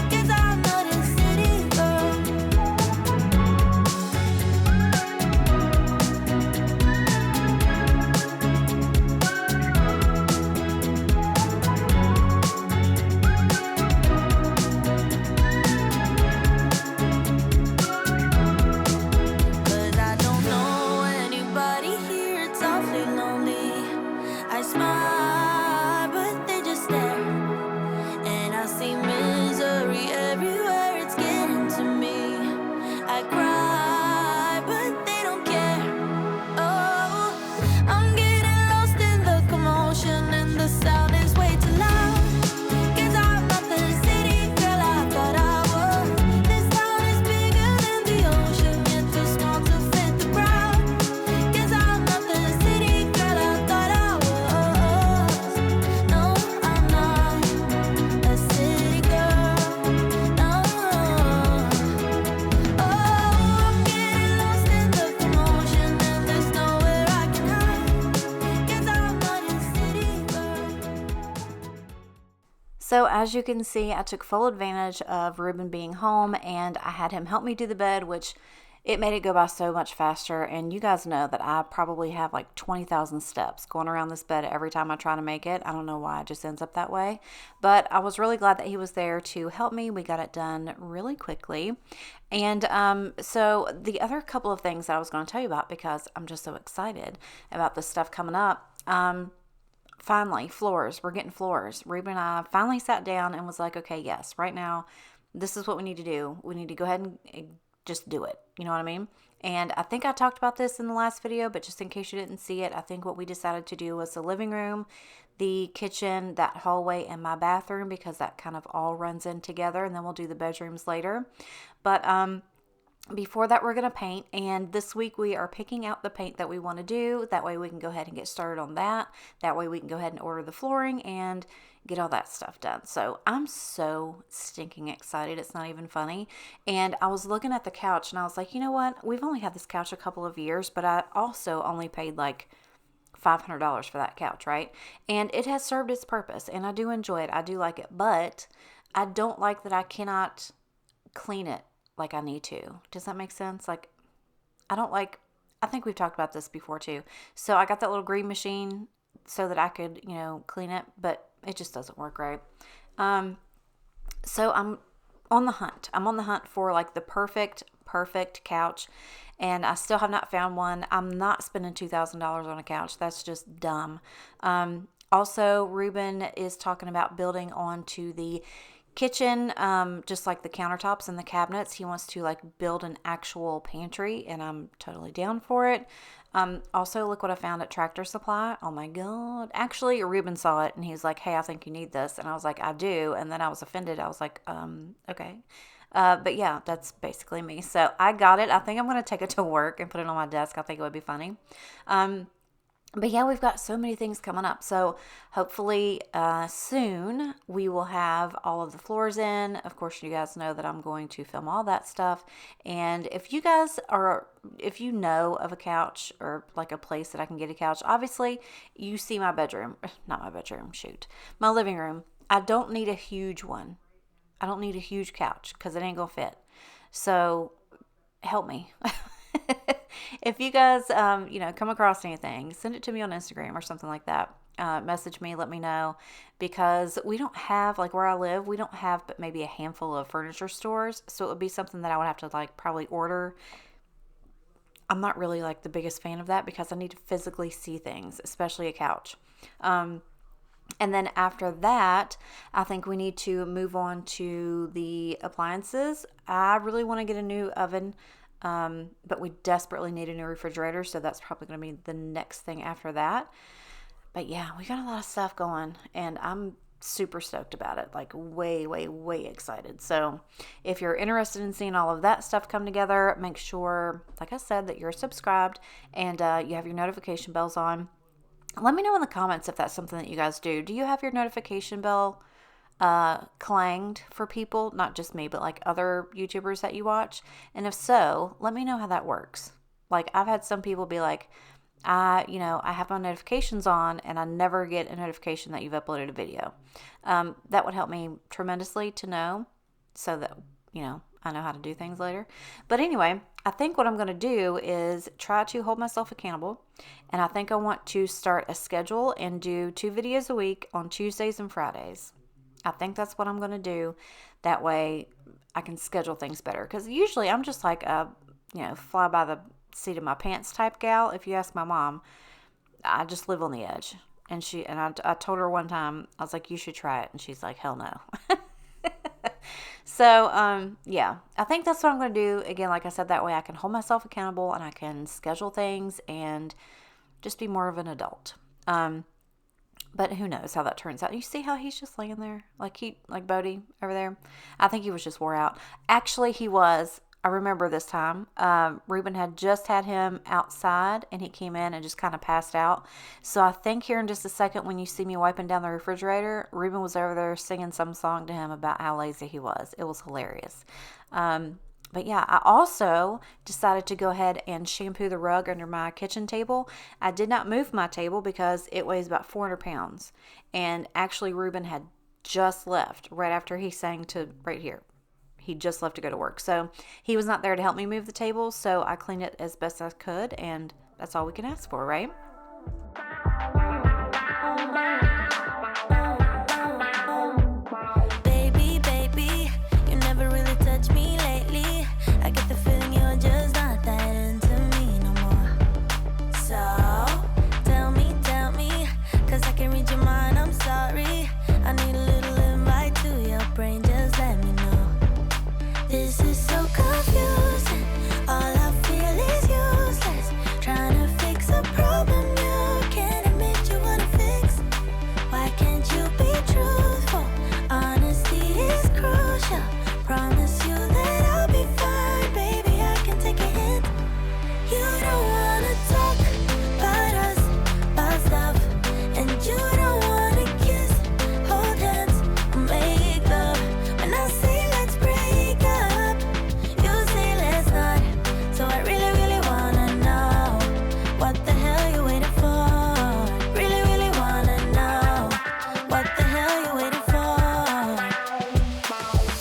'Cause I'm not a city girl. Cause I don't know anybody here. It's awfully lonely. I smile, but they just stare, and I see misery everywhere. It's getting to me. I cry, but they don't care. Oh, I'm getting lost in the commotion, and the sound is way too loud. 'Cause I'm not the city girl I thought I was. This town is bigger than the ocean, yet too small to fit the crowd. 'Cause I'm not the city girl I thought I was. No, I'm not a city girl. So as you can see, I took full advantage of Ruben being home, and I had him help me do the bed, which it made it go by so much faster. And you guys know that I probably have like 20,000 steps going around this bed every time I try to make it. I don't know why it just ends up that way. But I was really glad that he was there to help me. We got it done really quickly. And so the other couple of things that I was going to tell you about, because I'm just so excited about this stuff coming up. Finally, floors. We're getting floors. Ruben and I finally sat down and was like, okay, yes, right now, this is what we need to do. We need to go ahead and just do it. You know what I mean? And I think I talked about this in the last video, but just in case you didn't see it, I think what we decided to do was the living room, the kitchen, that hallway, and my bathroom, because that kind of all runs in together, and then we'll do the bedrooms later. But before that, we're going to paint, and this week we are picking out the paint that we want to do. That way we can go ahead and get started on that. That way we can go ahead and order the flooring and get all that stuff done. So I'm so stinking excited. It's not even funny. And I was looking at the couch and I was like, you know what? We've only had this couch a couple of years, but I also only paid like $500 for that couch, right? And it has served its purpose, and I do enjoy it. I do like it, but I don't like that I cannot clean it like I need to. Does that make sense? Like, I think we've talked about this before too. So I got that little green machine so that I could, clean it, but it just doesn't work right. So I'm on the hunt. I'm on the hunt for like the perfect couch, and I still have not found one. I'm not spending $2,000 on a couch. That's just dumb. Also, Ruben is talking about building onto the kitchen, just like the countertops and the cabinets. He wants to like build an actual pantry, and I'm totally down for it. Also, look what I found at Tractor Supply. Oh my God. Actually, Ruben saw it and he was like, hey, I think you need this. And I was like, I do. And then I was offended. I was like, okay. But yeah, that's basically me. So I got it. I think I'm going to take it to work and put it on my desk. I think it would be funny. But yeah, we've got so many things coming up. So hopefully soon we will have all of the floors in. Of course, you guys know that I'm going to film all that stuff. And if you know of a couch or like a place that I can get a couch, obviously you see my bedroom, not my bedroom, my living room. I don't need a huge one. I don't need a huge couch because it ain't going to fit. So help me. If you guys, come across anything, send it to me on Instagram or something like that. Message me, let me know, because we don't have, like where I live, we don't have but maybe a handful of furniture stores. So it would be something that I would have to like probably order. I'm not really like the biggest fan of that because I need to physically see things, especially a couch. And then after that, I think we need to move on to the appliances. I really want to get a new oven. But we desperately need a new refrigerator, so that's probably going to be the next thing after that. But yeah, we got a lot of stuff going, and I'm super stoked about it, like way, way, way excited. So if you're interested in seeing all of that stuff come together, make sure, like I said, that you're subscribed and you have your notification bells on. Let me know in the comments if that's something that you guys do. Do you have your notification bell clanged for people, not just me, but like other YouTubers that you watch? And if so, let me know how that works. Like, I've had some people be like, I have my notifications on and I never get a notification that you've uploaded a video. That would help me tremendously to know, so that, I know how to do things later. But anyway, I think what I'm going to do is try to hold myself accountable. And I think I want to start a schedule and do 2 videos a week on Tuesdays and Fridays. I think that's what I'm going to do. That way I can schedule things better. Because usually I'm just like a, fly by the seat of my pants type gal. If you ask my mom, I just live on the edge. And I told her one time, I was like, you should try it. And she's like, hell no. So, yeah, I think that's what I'm going to do. Again, like I said, that way I can hold myself accountable and I can schedule things and just be more of an adult. But who knows how that turns out. You see how he's just laying there? Like Bodie over there? I think he was just wore out. Actually, he was. I remember this time. Ruben had just had him outside, and he came in and just kind of passed out. So I think here in just a second, when you see me wiping down the refrigerator, Ruben was over there singing some song to him about how lazy he was. It was hilarious. But yeah, I also decided to go ahead and shampoo the rug under my kitchen table. I did not move my table because it weighs about 400 pounds. And actually, Ruben had just left right after he sang to right here. He just left to go to work. So he was not there to help me move the table. So I cleaned it as best I could. And that's all we can ask for, right? Baby, baby, you never really touched me lately. I get the feeling you're just not that into me no more. So, tell me, 'cause I can read your mind, I'm sorry. I need a little invite to your brain, just let me know. This is so confusing, all I feel is useless. Trying to fix a problem you can't admit you wanna fix. Why can't you be truthful? Honesty is crucial. Promise you that I'll be fine, baby, I can take a hint. You don't wanna talk about us, about stuff, and you don't wanna kiss, hold hands, or make love. When I say let's break up, you say let's not. So I really, really wanna know what the hell you waiting for. Really, really wanna know what the hell you waiting for.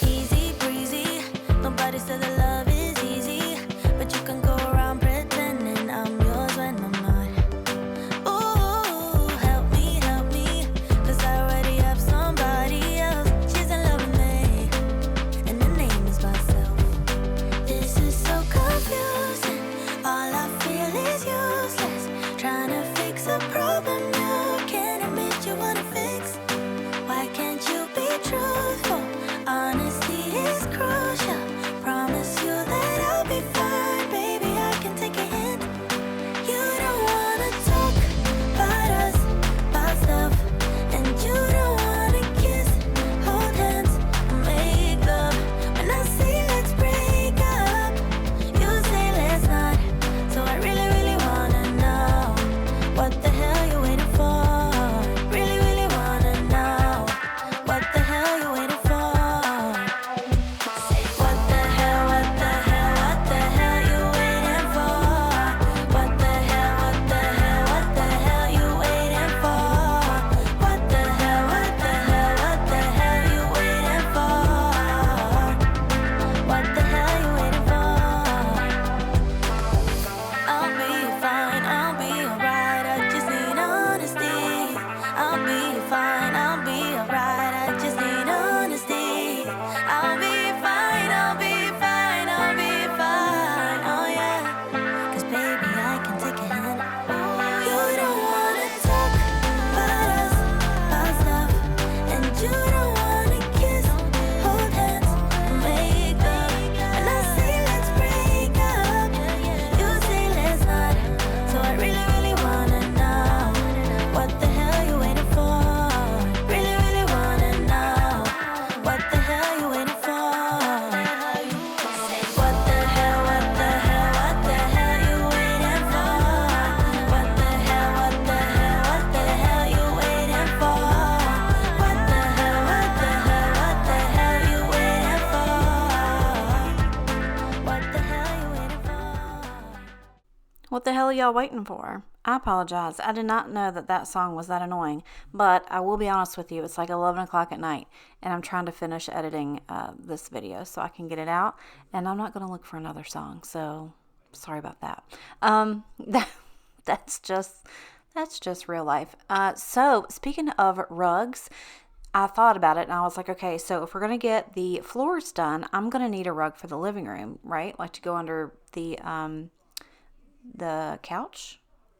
Easy breezy, nobody said that love is easy, but you can go around pretending I'm yours when I'm not. Ooh, help me, 'cause I already have somebody else. She's in love with me, and the name is myself. This is so confusing, all I feel is useless. Trying to fix a problem you can't admit you wanna fix. Why can't you be truthful? Honesty is crucial. Promise you that I'll be fine, baby, I can take a hint. You don't wanna talk about us, about stuff, and you don't wanna kiss, hold hands, make love. When I say let's break up, you say let's not. So I really, really wanna know what the hell you waiting for. Really, really wanna know what the hell you waiting for. Say what the hell, what the hell, what the hell you waiting for? What the hell, what the hell, what the hell you waiting for? What the hell, what the hell, what the hell you waiting for? What the hell you waiting for? I'll be fine, I'll be alright, I just need honesty. I'll be fine, I'll be alright, I just need honesty. I'll be fine, I'll be fine, I'll be fine, oh yeah. 'Cause baby, I can take a hint. You don't wanna talk about us, about stuff, and you don't wanna kiss, hold hands, make love. When I say let's break up, you say let's not. So I really, really wanna know what the hell you waiting for. Really, really wanna know what the hell you waiting for. Say what the hell, what the hell, what the hell you waiting for? What the hell, what the hell, what the hell you waiting for? What the hell, what the hell, what the hell you waiting for? What the hell you waiting for? What the hell are y'all waiting for? I apologize. I did not know that that song was that annoying. But I will be honest with you. It's like 11 o'clock at night. And I'm trying to finish editing this video so I can get it out. And I'm not going to look for another song. So sorry about that. That's just real life. So speaking of rugs, I thought about it and I was like, okay, so if we're going to get the floors done, I'm going to need a rug for the living room, right? Like to go under the couch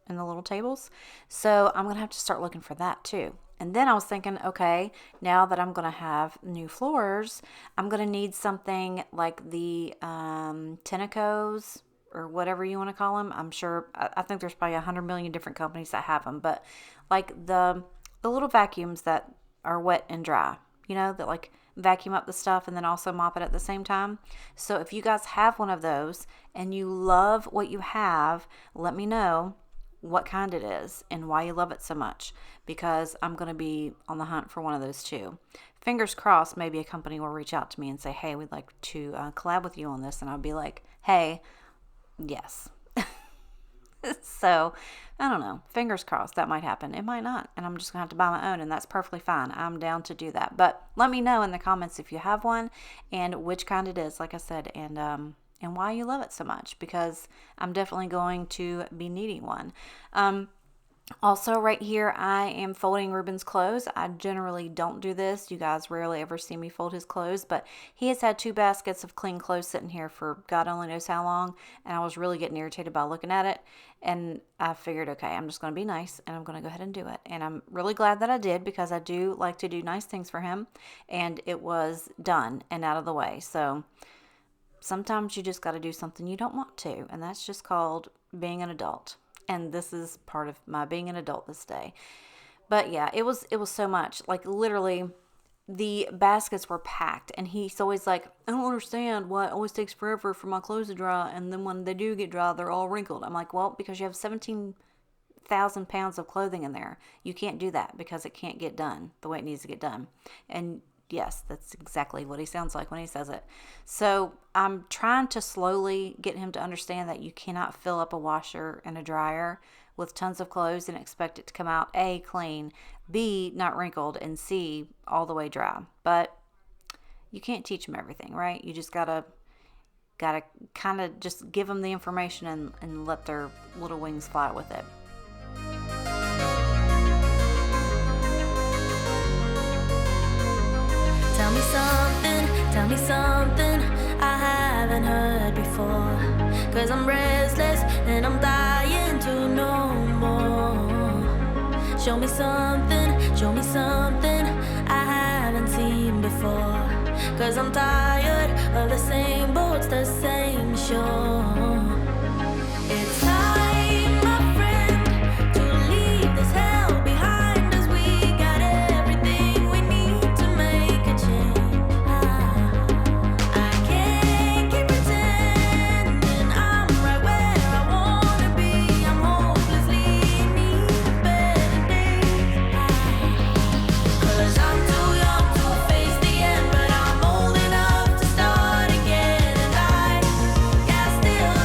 and the little tables. So I'm going to have to start looking for that too. And then I was thinking, okay, now that I'm going to have new floors, I'm going to need something like the Tenacos or whatever you want to call them. I'm sure, I think there's probably 100 million different companies that have them, but like the little vacuums that are wet and dry, you know, that like vacuum up the stuff and then also mop it at the same time. So if you guys have one of those and you love what you have, let me know what kind it is and why you love it so much, because I'm going to be on the hunt for one of those too. Fingers crossed, maybe a company will reach out to me and say, hey, we'd like to collab with you on this. And I'll be like, hey, yes. So, I don't know. Fingers crossed that might happen. It might not. And I'm just going to have to buy my own, and that's perfectly fine. I'm down to do that. But let me know in the comments if you have one and which kind it is, like I said, and why you love it so much, because I'm definitely going to be needing one. Also, right here, I am folding Ruben's clothes. I generally don't do this. You guys rarely ever see me fold his clothes, but he has had 2 baskets of clean clothes sitting here for God only knows how long, and I was really getting irritated by looking at it, and I figured, okay, I'm just going to be nice, and I'm going to go ahead and do it, and I'm really glad that I did, because I do like to do nice things for him, and it was done and out of the way. So sometimes you just got to do something you don't want to, and that's just called being an adult. And this is part of my being an adult this day. But yeah, it was so much. Like, literally, the baskets were packed, and he's always like, I don't understand why it always takes forever for my clothes to dry, and then when they do get dry, they're all wrinkled. I'm like, well, because you have 17,000 pounds of clothing in there. You can't do that because it can't get done the way it needs to get done. And yes, that's exactly what he sounds like when he says it. So I'm trying to slowly get him to understand that you cannot fill up a washer and a dryer with tons of clothes and expect it to come out A, clean, B, not wrinkled, and C, all the way dry. But you can't teach them everything, right? You just gotta kind of just give them the information and let their little wings fly with it. Tell me something I haven't heard before. 'Cause I'm restless and I'm dying to know more. Show me something I haven't seen before. 'Cause I'm tired of the same boats, the same shore. It's time, my friend, to leave this hell behind us. We got everything we need to make a change. I can't keep pretending I'm right where I wanna be. I'm hopelessly in need of better days. 'Cause I'm too young to face the end, but I'm old enough to start again. And I still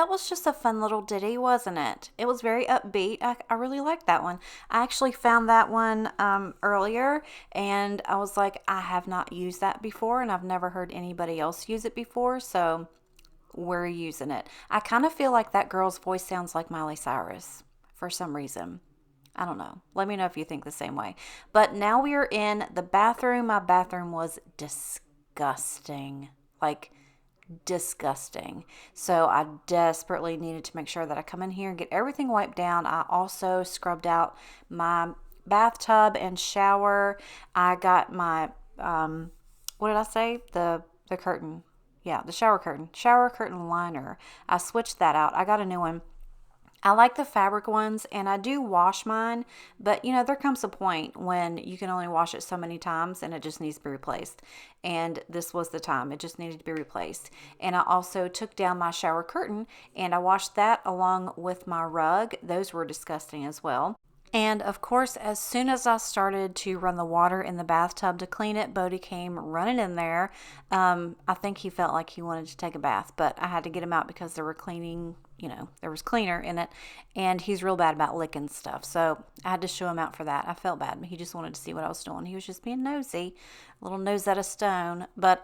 that was just a fun little ditty, wasn't it? It was very upbeat. I really liked that one. I actually found that one earlier, and I was like, I have not used that before, and I've never heard anybody else use it before, so we're using it. I kind of feel like that girl's voice sounds like Miley Cyrus for some reason. I don't know. Let me know if you think the same way. But now we are in the bathroom. My bathroom was disgusting. Like, disgusting. So I desperately needed to make sure that I come in here and get everything wiped down. I also scrubbed out my bathtub and shower. I got my, what did I say? The curtain. Yeah, the shower curtain liner. I switched that out. I got a new one. I like the fabric ones, and I do wash mine, but there comes a point when you can only wash it so many times and it just needs to be replaced. And this was the time. It just needed to be replaced. And I also took down my shower curtain and I washed that along with my rug. Those were disgusting as well. And of course, as soon as I started to run the water in the bathtub to clean it, Bodie came running in there. I think he felt like he wanted to take a bath, but I had to get him out because there was cleaner in it, and he's real bad about licking stuff. So I had to show him out for that. I felt bad. He just wanted to see what I was doing. He was just being nosy, a little Nosetta Stone. But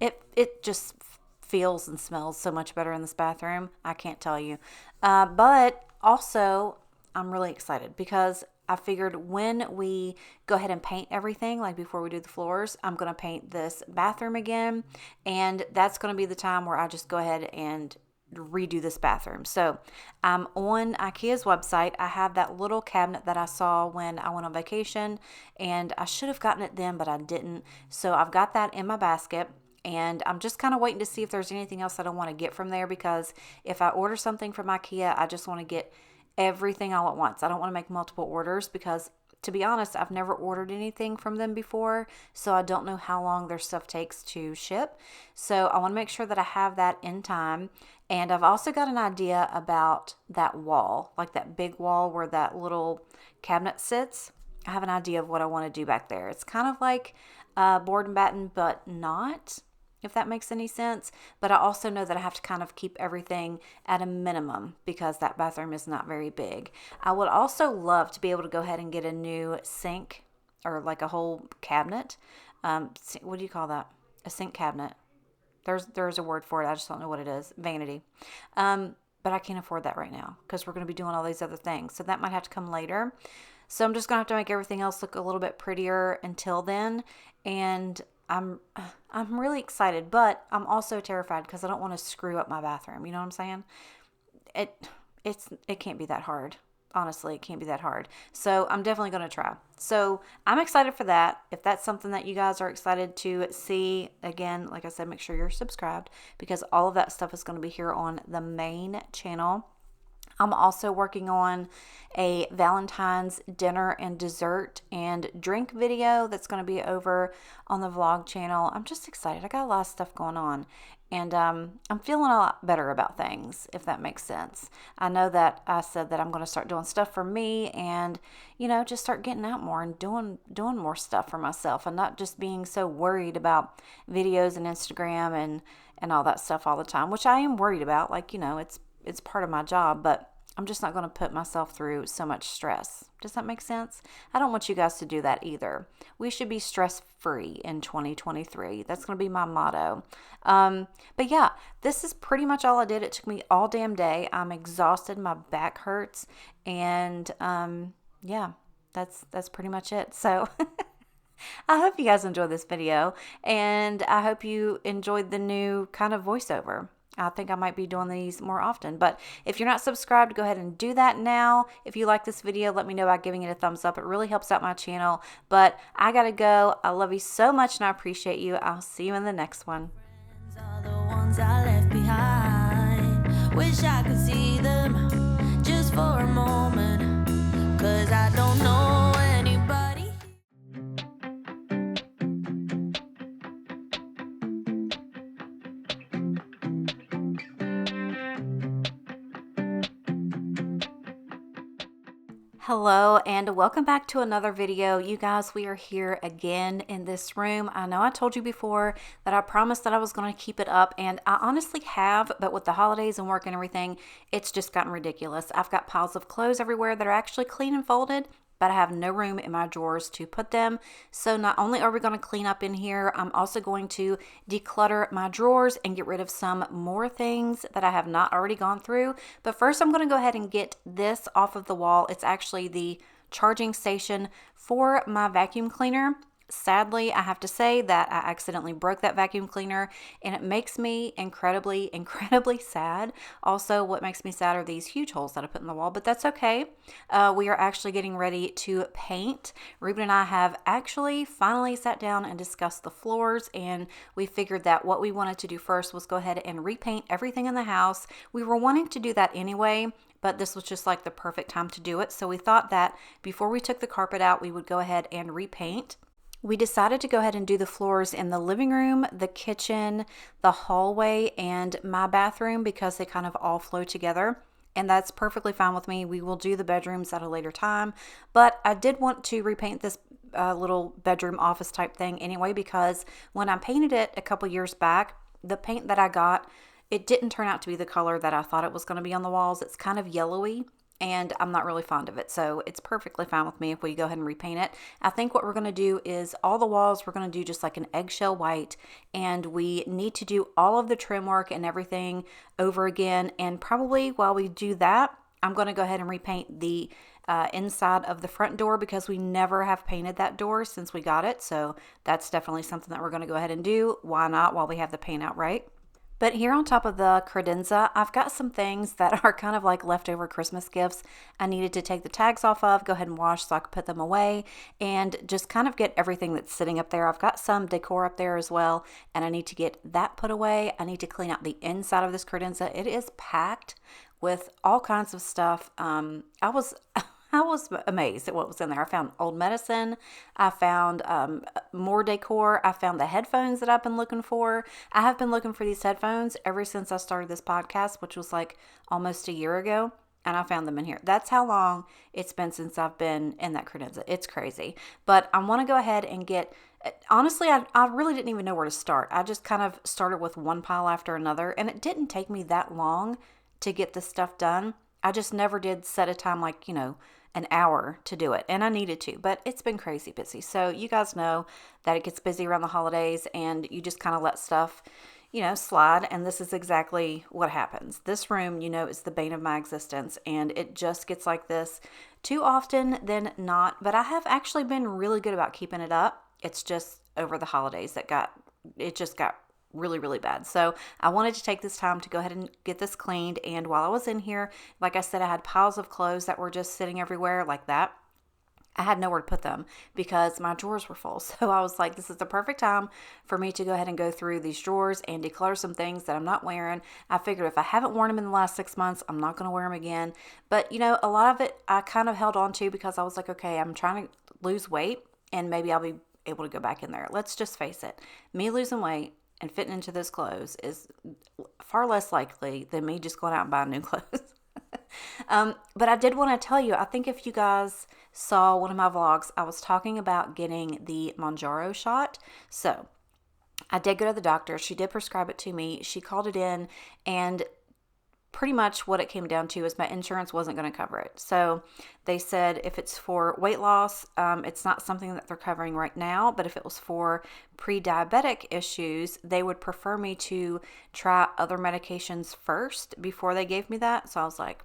it just feels and smells so much better in this bathroom. I can't tell you. But also, I'm really excited because I figured when we go ahead and paint everything, like before we do the floors, I'm going to paint this bathroom again. And that's going to be the time where I just go ahead and redo this bathroom. So I'm on IKEA's website. I have that little cabinet that I saw when I went on vacation, and I should have gotten it then, but I didn't. So I've got that in my basket. And I'm just kind of waiting to see if there's anything else that I want to get from there, because if I order something from IKEA, I just want to get everything all at once. I don't want to make multiple orders because, to be honest, I've never ordered anything from them before, so I don't know how long their stuff takes to ship. So I want to make sure that I have that in time. And I've also got an idea about that wall, like that big wall where that little cabinet sits. I have an idea of what I want to do back there. It's kind of like board and batten, but not, if that makes any sense. But I also know that I have to kind of keep everything at a minimum because that bathroom is not very big. I would also love to be able to go ahead and get a new sink, or like a whole cabinet. What do you call that? A sink cabinet. There's a word for it. I just don't know what it is. Vanity. But I can't afford that right now because we're going to be doing all these other things. So that might have to come later. So I'm just going to have to make everything else look a little bit prettier until then. And I'm really excited, but I'm also terrified because I don't want to screw up my bathroom. You know what I'm saying? It can't be that hard. Honestly, it can't be that hard. So I'm definitely going to try. So I'm excited for that. If that's something that you guys are excited to see, again, like I said, make sure you're subscribed because all of that stuff is going to be here on the main channel. I'm also working on a Valentine's dinner and dessert and drink video that's going to be over on the vlog channel. I'm just excited. I got a lot of stuff going on, and I'm feeling a lot better about things, if that makes sense. I know that I said that I'm going to start doing stuff for me and, just start getting out more and doing more stuff for myself and not just being so worried about videos and Instagram and all that stuff all the time, which I am worried about. Like, it's part of my job, but I'm just not going to put myself through so much stress. Does that make sense? I don't want you guys to do that either. We should be stress-free in 2023. That's going to be my motto. But yeah, this is pretty much all I did. It took me all damn day. I'm exhausted. My back hurts. And yeah, that's pretty much it. So I hope you guys enjoyed this video, and I hope you enjoyed the new kind of voiceover. I think I might be doing these more often, but if you're not subscribed, go ahead and do that now. If you like this video, let me know by giving it a thumbs up. It really helps out my channel, but I gotta go. I love you so much and I appreciate you. I'll see you in the next one. Are the ones I left behind. Wish I could see them just for a moment, 'cause I don't know anybody. Hello and welcome back to another video. You guys, we are here again in this room. I know I told you before that I promised that I was going to keep it up, and I honestly have, but with the holidays and work and everything, it's just gotten ridiculous. I've got piles of clothes everywhere that are actually clean and folded, but I have no room in my drawers to put them. So not only are we going to clean up in here, I'm also going to declutter my drawers and get rid of some more things that I have not already gone through. But first I'm going to go ahead and get this off of the wall. It's actually the charging station for my vacuum cleaner. Sadly, I have to say that I accidentally broke that vacuum cleaner, and it makes me incredibly sad. Also, what makes me sad are these huge holes that I put in the wall, but that's okay. We are actually getting ready to paint. Ruben and I have actually finally sat down and discussed the floors, and we figured that what we wanted to do first was go ahead and repaint everything in the house. We were wanting to do that anyway, but this was just like the perfect time to do it. So we thought that before we took the carpet out, we would go ahead and repaint. We decided to go ahead and do the floors in the living room, the kitchen, the hallway, and my bathroom because they kind of all flow together. And that's perfectly fine with me. We will do the bedrooms at a later time. But I did want to repaint this little bedroom office type thing anyway, because when I painted it a couple years back, the paint that I got, it didn't turn out to be the color that I thought it was going to be on the walls. It's kind of yellowy, and I'm not really fond of it. So it's perfectly fine with me if we go ahead and repaint it. I think what we're going to do is all the walls, we're going to do just like an eggshell white, and we need to do all of the trim work and everything over again. And probably while we do that, I'm going to go ahead and repaint the inside of the front door because we never have painted that door since we got it. So that's definitely something that we're going to go ahead and do. Why not while we have the paint out, right? But here on top of the credenza, I've got some things that are kind of like leftover Christmas gifts. I needed to take the tags off of, go ahead and wash so I could put them away, and just kind of get everything that's sitting up there. I've got some decor up there as well, and I need to get that put away. I need to clean out the inside of this credenza. It is packed with all kinds of stuff. I was amazed at what was in there. I found old medicine. I found more decor. I found the headphones that I've been looking for. I have been looking for these headphones ever since I started this podcast, which was like almost a year ago, and I found them in here. That's how long it's been since I've been in that credenza. It's crazy. But I want to go ahead and get, honestly, I really didn't even know where to start. I just kind of started with one pile after another, and it didn't take me that long to get this stuff done. I just never did set a time like, an hour to do it, and I needed to, but it's been crazy busy. So you guys know that it gets busy around the holidays, and you just kind of let stuff, slide, and this is exactly what happens. This room, is the bane of my existence, and it just gets like this too often than not, but I have actually been really good about keeping it up. It's just over the holidays it just got really bad. So I wanted to take this time to go ahead and get this cleaned. And while I was in here, like I said, I had piles of clothes that were just sitting everywhere like that. I had nowhere to put them because my drawers were full. So I was like, this is the perfect time for me to go ahead and go through these drawers and declutter some things that I'm not wearing. I figured if I haven't worn them in the last 6 months, I'm not going to wear them again. But a lot of it I kind of held on to because I was like, okay, I'm trying to lose weight and maybe I'll be able to go back in there. Let's just face it. Me losing weight and fitting into those clothes is far less likely than me just going out and buying new clothes. But I did want to tell you, I think if you guys saw one of my vlogs, I was talking about getting the Mounjaro shot. So I did go to the doctor. She did prescribe it to me. She called it in, and pretty much what it came down to is my insurance wasn't going to cover it. So they said if it's for weight loss, it's not something that they're covering right now. But if it was for pre-diabetic issues, they would prefer me to try other medications first before they gave me that. So I was like,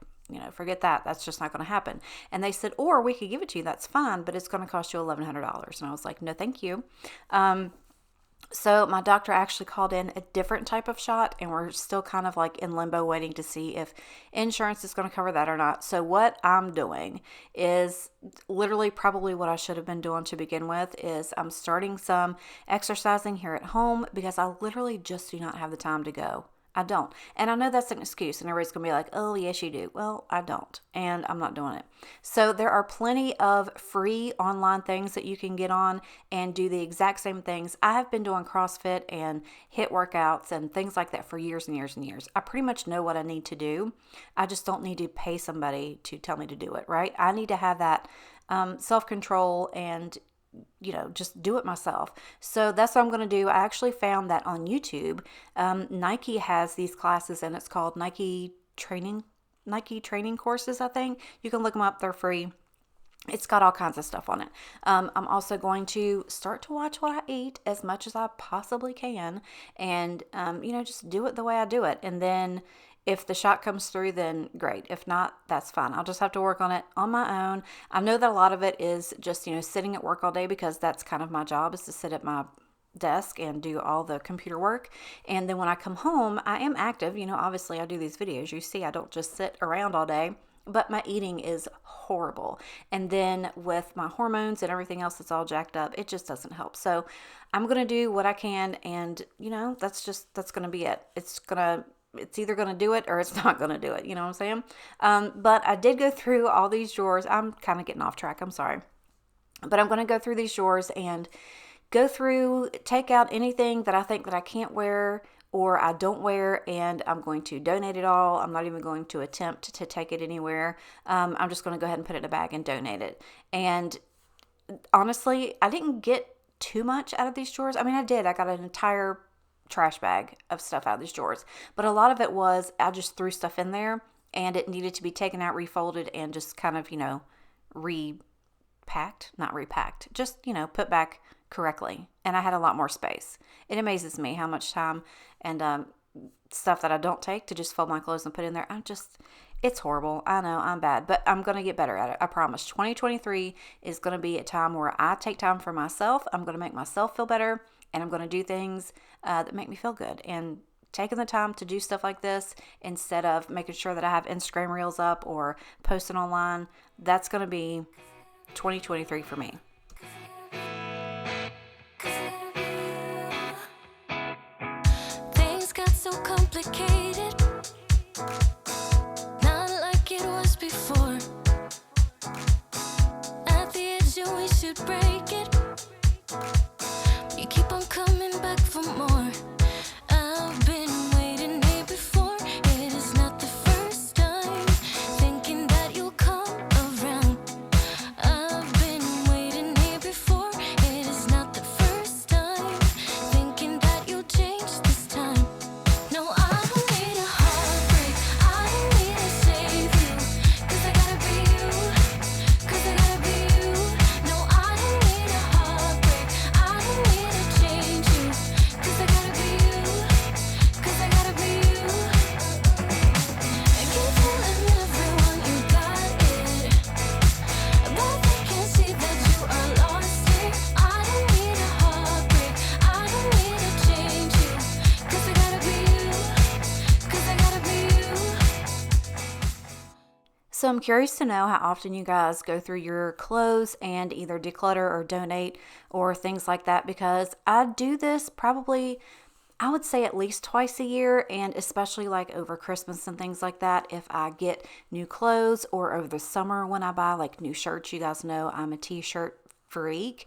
forget that. That's just not going to happen. And they said, or we could give it to you. That's fine, but it's going to cost you $1,100. And I was like, no, thank you. So my doctor actually called in a different type of shot, and we're still kind of like in limbo waiting to see if insurance is going to cover that or not. So what I'm doing is literally probably what I should have been doing to begin with is I'm starting some exercising here at home because I literally just do not have the time to go. I don't. And I know that's an excuse, and everybody's going to be like, oh, yes, you do. Well, I don't, and I'm not doing it. So there are plenty of free online things that you can get on and do the exact same things. I have been doing CrossFit and HIIT workouts and things like that for years and years and years. I pretty much know what I need to do. I just don't need to pay somebody to tell me to do it, right? I need to have that self-control and just do it myself. So that's what I'm going to do. I actually found that on YouTube, Nike has these classes, and it's called Nike training courses. I think you can look them up. They're free. It's got all kinds of stuff on it. I'm also going to start to watch what I eat as much as I possibly can, and just do it the way I do it. And then if the shot comes through, then great. If not, that's fine. I'll just have to work on it on my own. I know that a lot of it is just, sitting at work all day, because that's kind of my job, is to sit at my desk and do all the computer work. And then when I come home, I am active. Obviously I do these videos. You see, I don't just sit around all day, but my eating is horrible. And then with my hormones and everything else that's all jacked up, it just doesn't help. So I'm going to do what I can. And, that's going to be it. It's either going to do it or it's not going to do it. You know what I'm saying? But I did go through all these drawers. I'm kind of getting off track. I'm sorry. But I'm going to go through these drawers and take out anything that I think that I can't wear or I don't wear, and I'm going to donate it all. I'm not even going to attempt to take it anywhere. I'm just going to go ahead and put it in a bag and donate it. And honestly, I didn't get too much out of these drawers. I mean, I did. I got an entire trash bag of stuff out of these drawers, but a lot of it was I just threw stuff in there and it needed to be taken out, refolded, and just kind of put back correctly. And I had a lot more space. It amazes me how much time and stuff that I don't take to just fold my clothes and put in there. It's horrible. I know I'm bad, but I'm going to get better at it. I promise. 2023 is going to be a time where I take time for myself. I'm going to make myself feel better, and I'm going to do things that make me feel good. And taking the time to do stuff like this instead of making sure that I have Instagram reels up or posting online, that's going to be 2023 for me. Things got so complicated, not like it was before. At the edge, and we should break it. You keep on coming back for more. I've been waiting here before. It is not the first time, thinking that you'll come around. I've been waiting here before. It is not the first time, thinking that you'll change this time. No, I don't need a heartbreak. I don't need to save you, 'cause I gotta be you, 'cause I gotta be you. No, I don't need a heartbreak. I don't need to change you, 'cause I gotta be you, 'cause I gotta be you. I keep telling everyone you got it, but they can't see that you are lost here. I don't need a heartbreak. I don't need to change you, 'cause I gotta be you, 'cause I gotta be you. So I'm curious to know how often you guys go through your clothes and either declutter or donate or things like that, because I do this probably, I would say, at least twice a year, and especially like over Christmas and things like that. If I get new clothes, or over the summer when I buy like new shirts, you guys know I'm a t-shirt freak.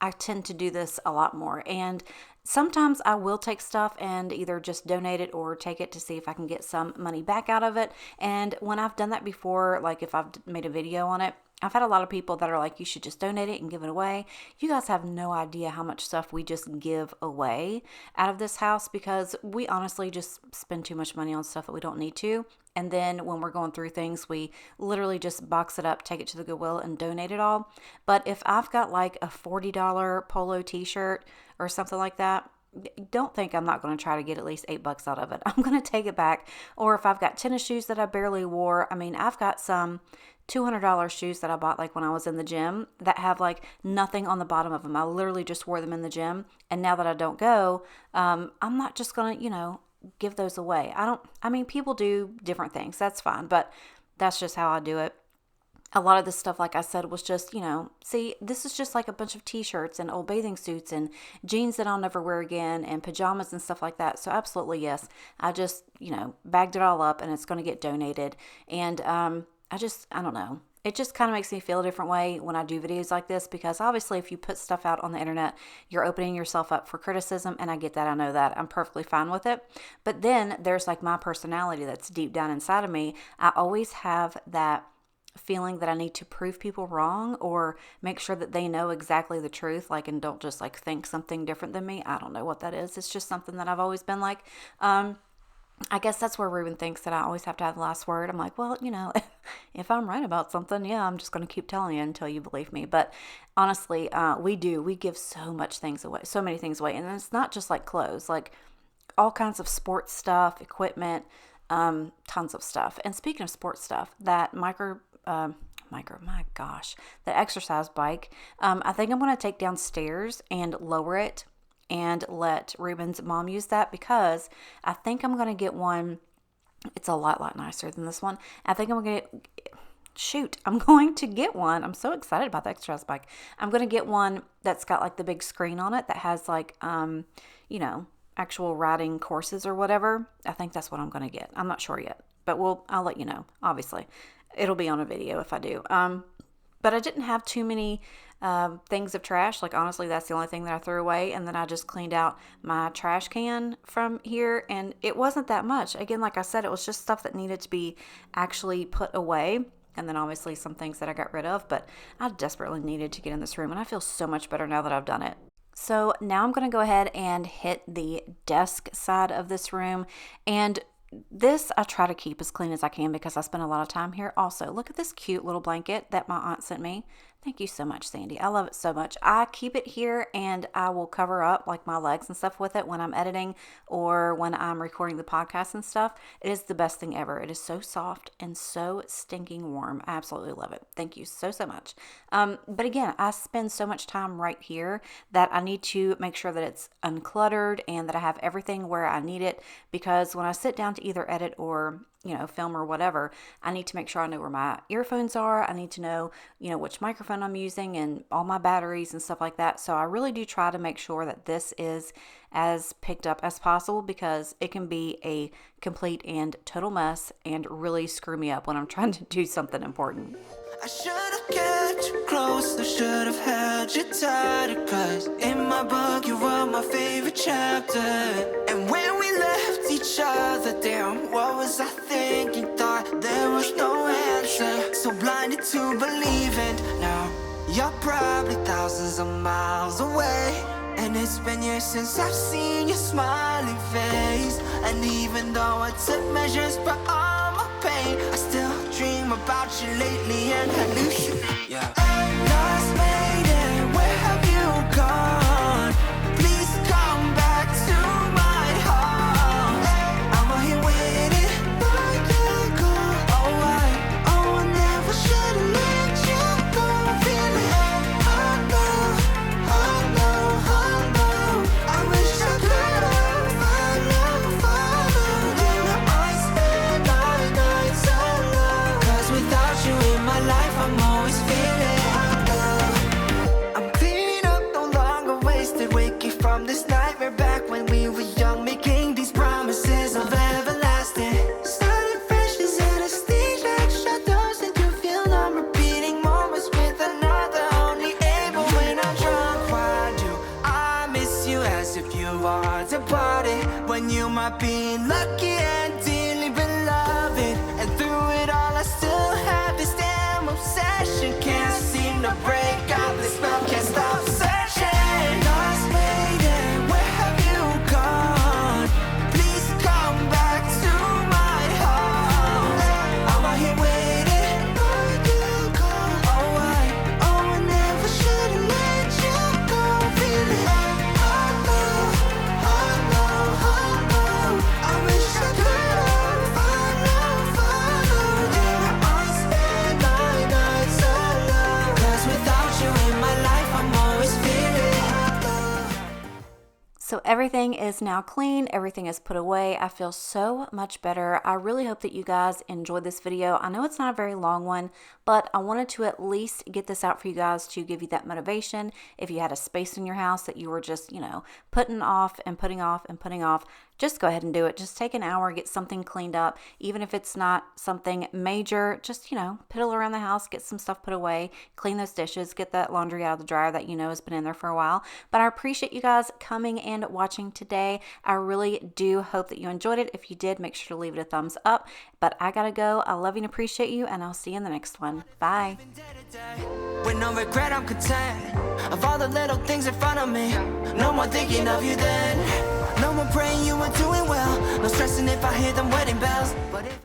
I tend to do this a lot more. And sometimes I will take stuff and either just donate it or take it to see if I can get some money back out of it. And when I've done that before, like if I've made a video on it, I've had a lot of people that are like, you should just donate it and give it away. You guys have no idea how much stuff we just give away out of this house, because we honestly just spend too much money on stuff that we don't need to. And then when we're going through things, we literally just box it up, take it to the Goodwill, and donate it all. But if I've got like a $40 polo t-shirt or something like that, don't think I'm not going to try to get at least $8 out of it. I'm going to take it back. Or if I've got tennis shoes that I barely wore, I mean, I've got some $200 shoes that I bought like when I was in the gym that have like nothing on the bottom of them. I literally just wore them in the gym. And now that I don't go, I'm not just going to, give those away. People do different things. That's fine. But that's just how I do it. a lot of this stuff, like I said, was just, see, this is just like a bunch of t-shirts and old bathing suits and jeans that I'll never wear again and pajamas and stuff like that. So absolutely, yes, I just, bagged it all up and it's going to get donated. And I don't know. It just kind of makes me feel a different way when I do videos like this, because obviously if you put stuff out on the internet, you're opening yourself up for criticism, and I get that. I know that. I'm perfectly fine with it. But then there's like my personality that's deep down inside of me. I always have that feeling that I need to prove people wrong or make sure that they know exactly the truth, like, and don't just like think something different than me. I don't know what that is. It's just something that I've always been like. I guess that's where Ruben thinks that I always have to have the last word. I'm like, well, if I'm right about something, yeah, I'm just going to keep telling you until you believe me. But honestly, we give so many things away. And it's not just like clothes, like all kinds of sports stuff, equipment, tons of stuff. And speaking of sports stuff, that that exercise bike, I think I'm going to take downstairs and lower it and let Ruben's mom use that, because I think I'm going to get one. It's a lot nicer than this one. I think I'm going to get one. I'm so excited about the exercise bike. I'm going to get one that's got like the big screen on it that has like, actual riding courses or whatever. I think that's what I'm going to get. I'm not sure yet, but I'll let you know. Obviously, it'll be on a video if I do. But I didn't have too many things of trash. Like, honestly, that's the only thing that I threw away. And then I just cleaned out my trash can from here, and it wasn't that much. Again, like I said, it was just stuff that needed to be actually put away. And then obviously some things that I got rid of, but I desperately needed to get in this room, and I feel so much better now that I've done it. So now I'm going to go ahead and hit the desk side of this room, and this I try to keep as clean as I can because I spend a lot of time here. Also, look at this cute little blanket that my aunt sent me. Thank you so much, Sandy. I love it so much. I keep it here, and I will cover up like my legs and stuff with it when I'm editing or when I'm recording the podcast and stuff. It is the best thing ever. It is so soft and so stinking warm. I absolutely love it. Thank you so much. But again, I spend so much time right here that I need to make sure that it's uncluttered and that I have everything where I need it, because when I sit down to either edit or film or whatever, I need to make sure I know where my earphones are. I need to know, which microphone I'm using and all my batteries and stuff like that. So I really do try to make sure that this is as picked up as possible, because it can be a complete and total mess and really screw me up when I'm trying to do something important. I should have kept you close, I should have held you tighter, 'cause in my book you were my favorite chapter. And when we left each other, damn, what was I thinking? Thought there was no answer, so blinded to believing. Now you're probably thousands of miles away, and it's been years since I've seen your smiling face. And even though I took measures for all my pain, I still dream about you lately and hallucinate. Yeah. Lost maiden, where have you gone? Please come back to my heart. I'm out here waiting for you to go. I never should have let you go. Feeling no. I wish I could have followed. And I spend my nights alone, 'cause without you in my life, I'm always feeling low. I'm cleaning up, no longer wasted, waking from this nightmare back when we were young, making these promises of everlasting. Starting fresh is anesthesia, extra dose, and you feel I'm repeating moments with another, only able when I'm drunk. Why do I miss you as if you are departed, when you might be lucky and dearly beloved? And through it all, I still have this damn obsession. Can't seem to break out this spell, can't stop searching. Lost maiden, where have you gone? Please come back to my heart. I'm out here waiting for you to go. I never should have let you go. Feeling hollow. I wish I could have followed. And I spend my nights alone, 'cause without So everything is now clean, everything is put away. I feel so much better. I really hope that you guys enjoyed this video. I know it's not a very long one, but I wanted to at least get this out for you guys to give you that motivation. If you had a space in your house that you were just, putting off and putting off and putting off, just go ahead and do it. Just take an hour, get something cleaned up. Even if it's not something major, just, piddle around the house, get some stuff put away, clean those dishes, get that laundry out of the dryer that has been in there for a while. But I appreciate you guys coming and watching today. I really do hope that you enjoyed it. If you did, make sure to leave it a thumbs up. But I gotta go. I love you and appreciate you, and I'll see you in the next one. Bye. With no regret, I'm content of all the little things in front of me. No more thinking of you then. No more praying you were doing well. No stressing if I hear them wedding bells. But if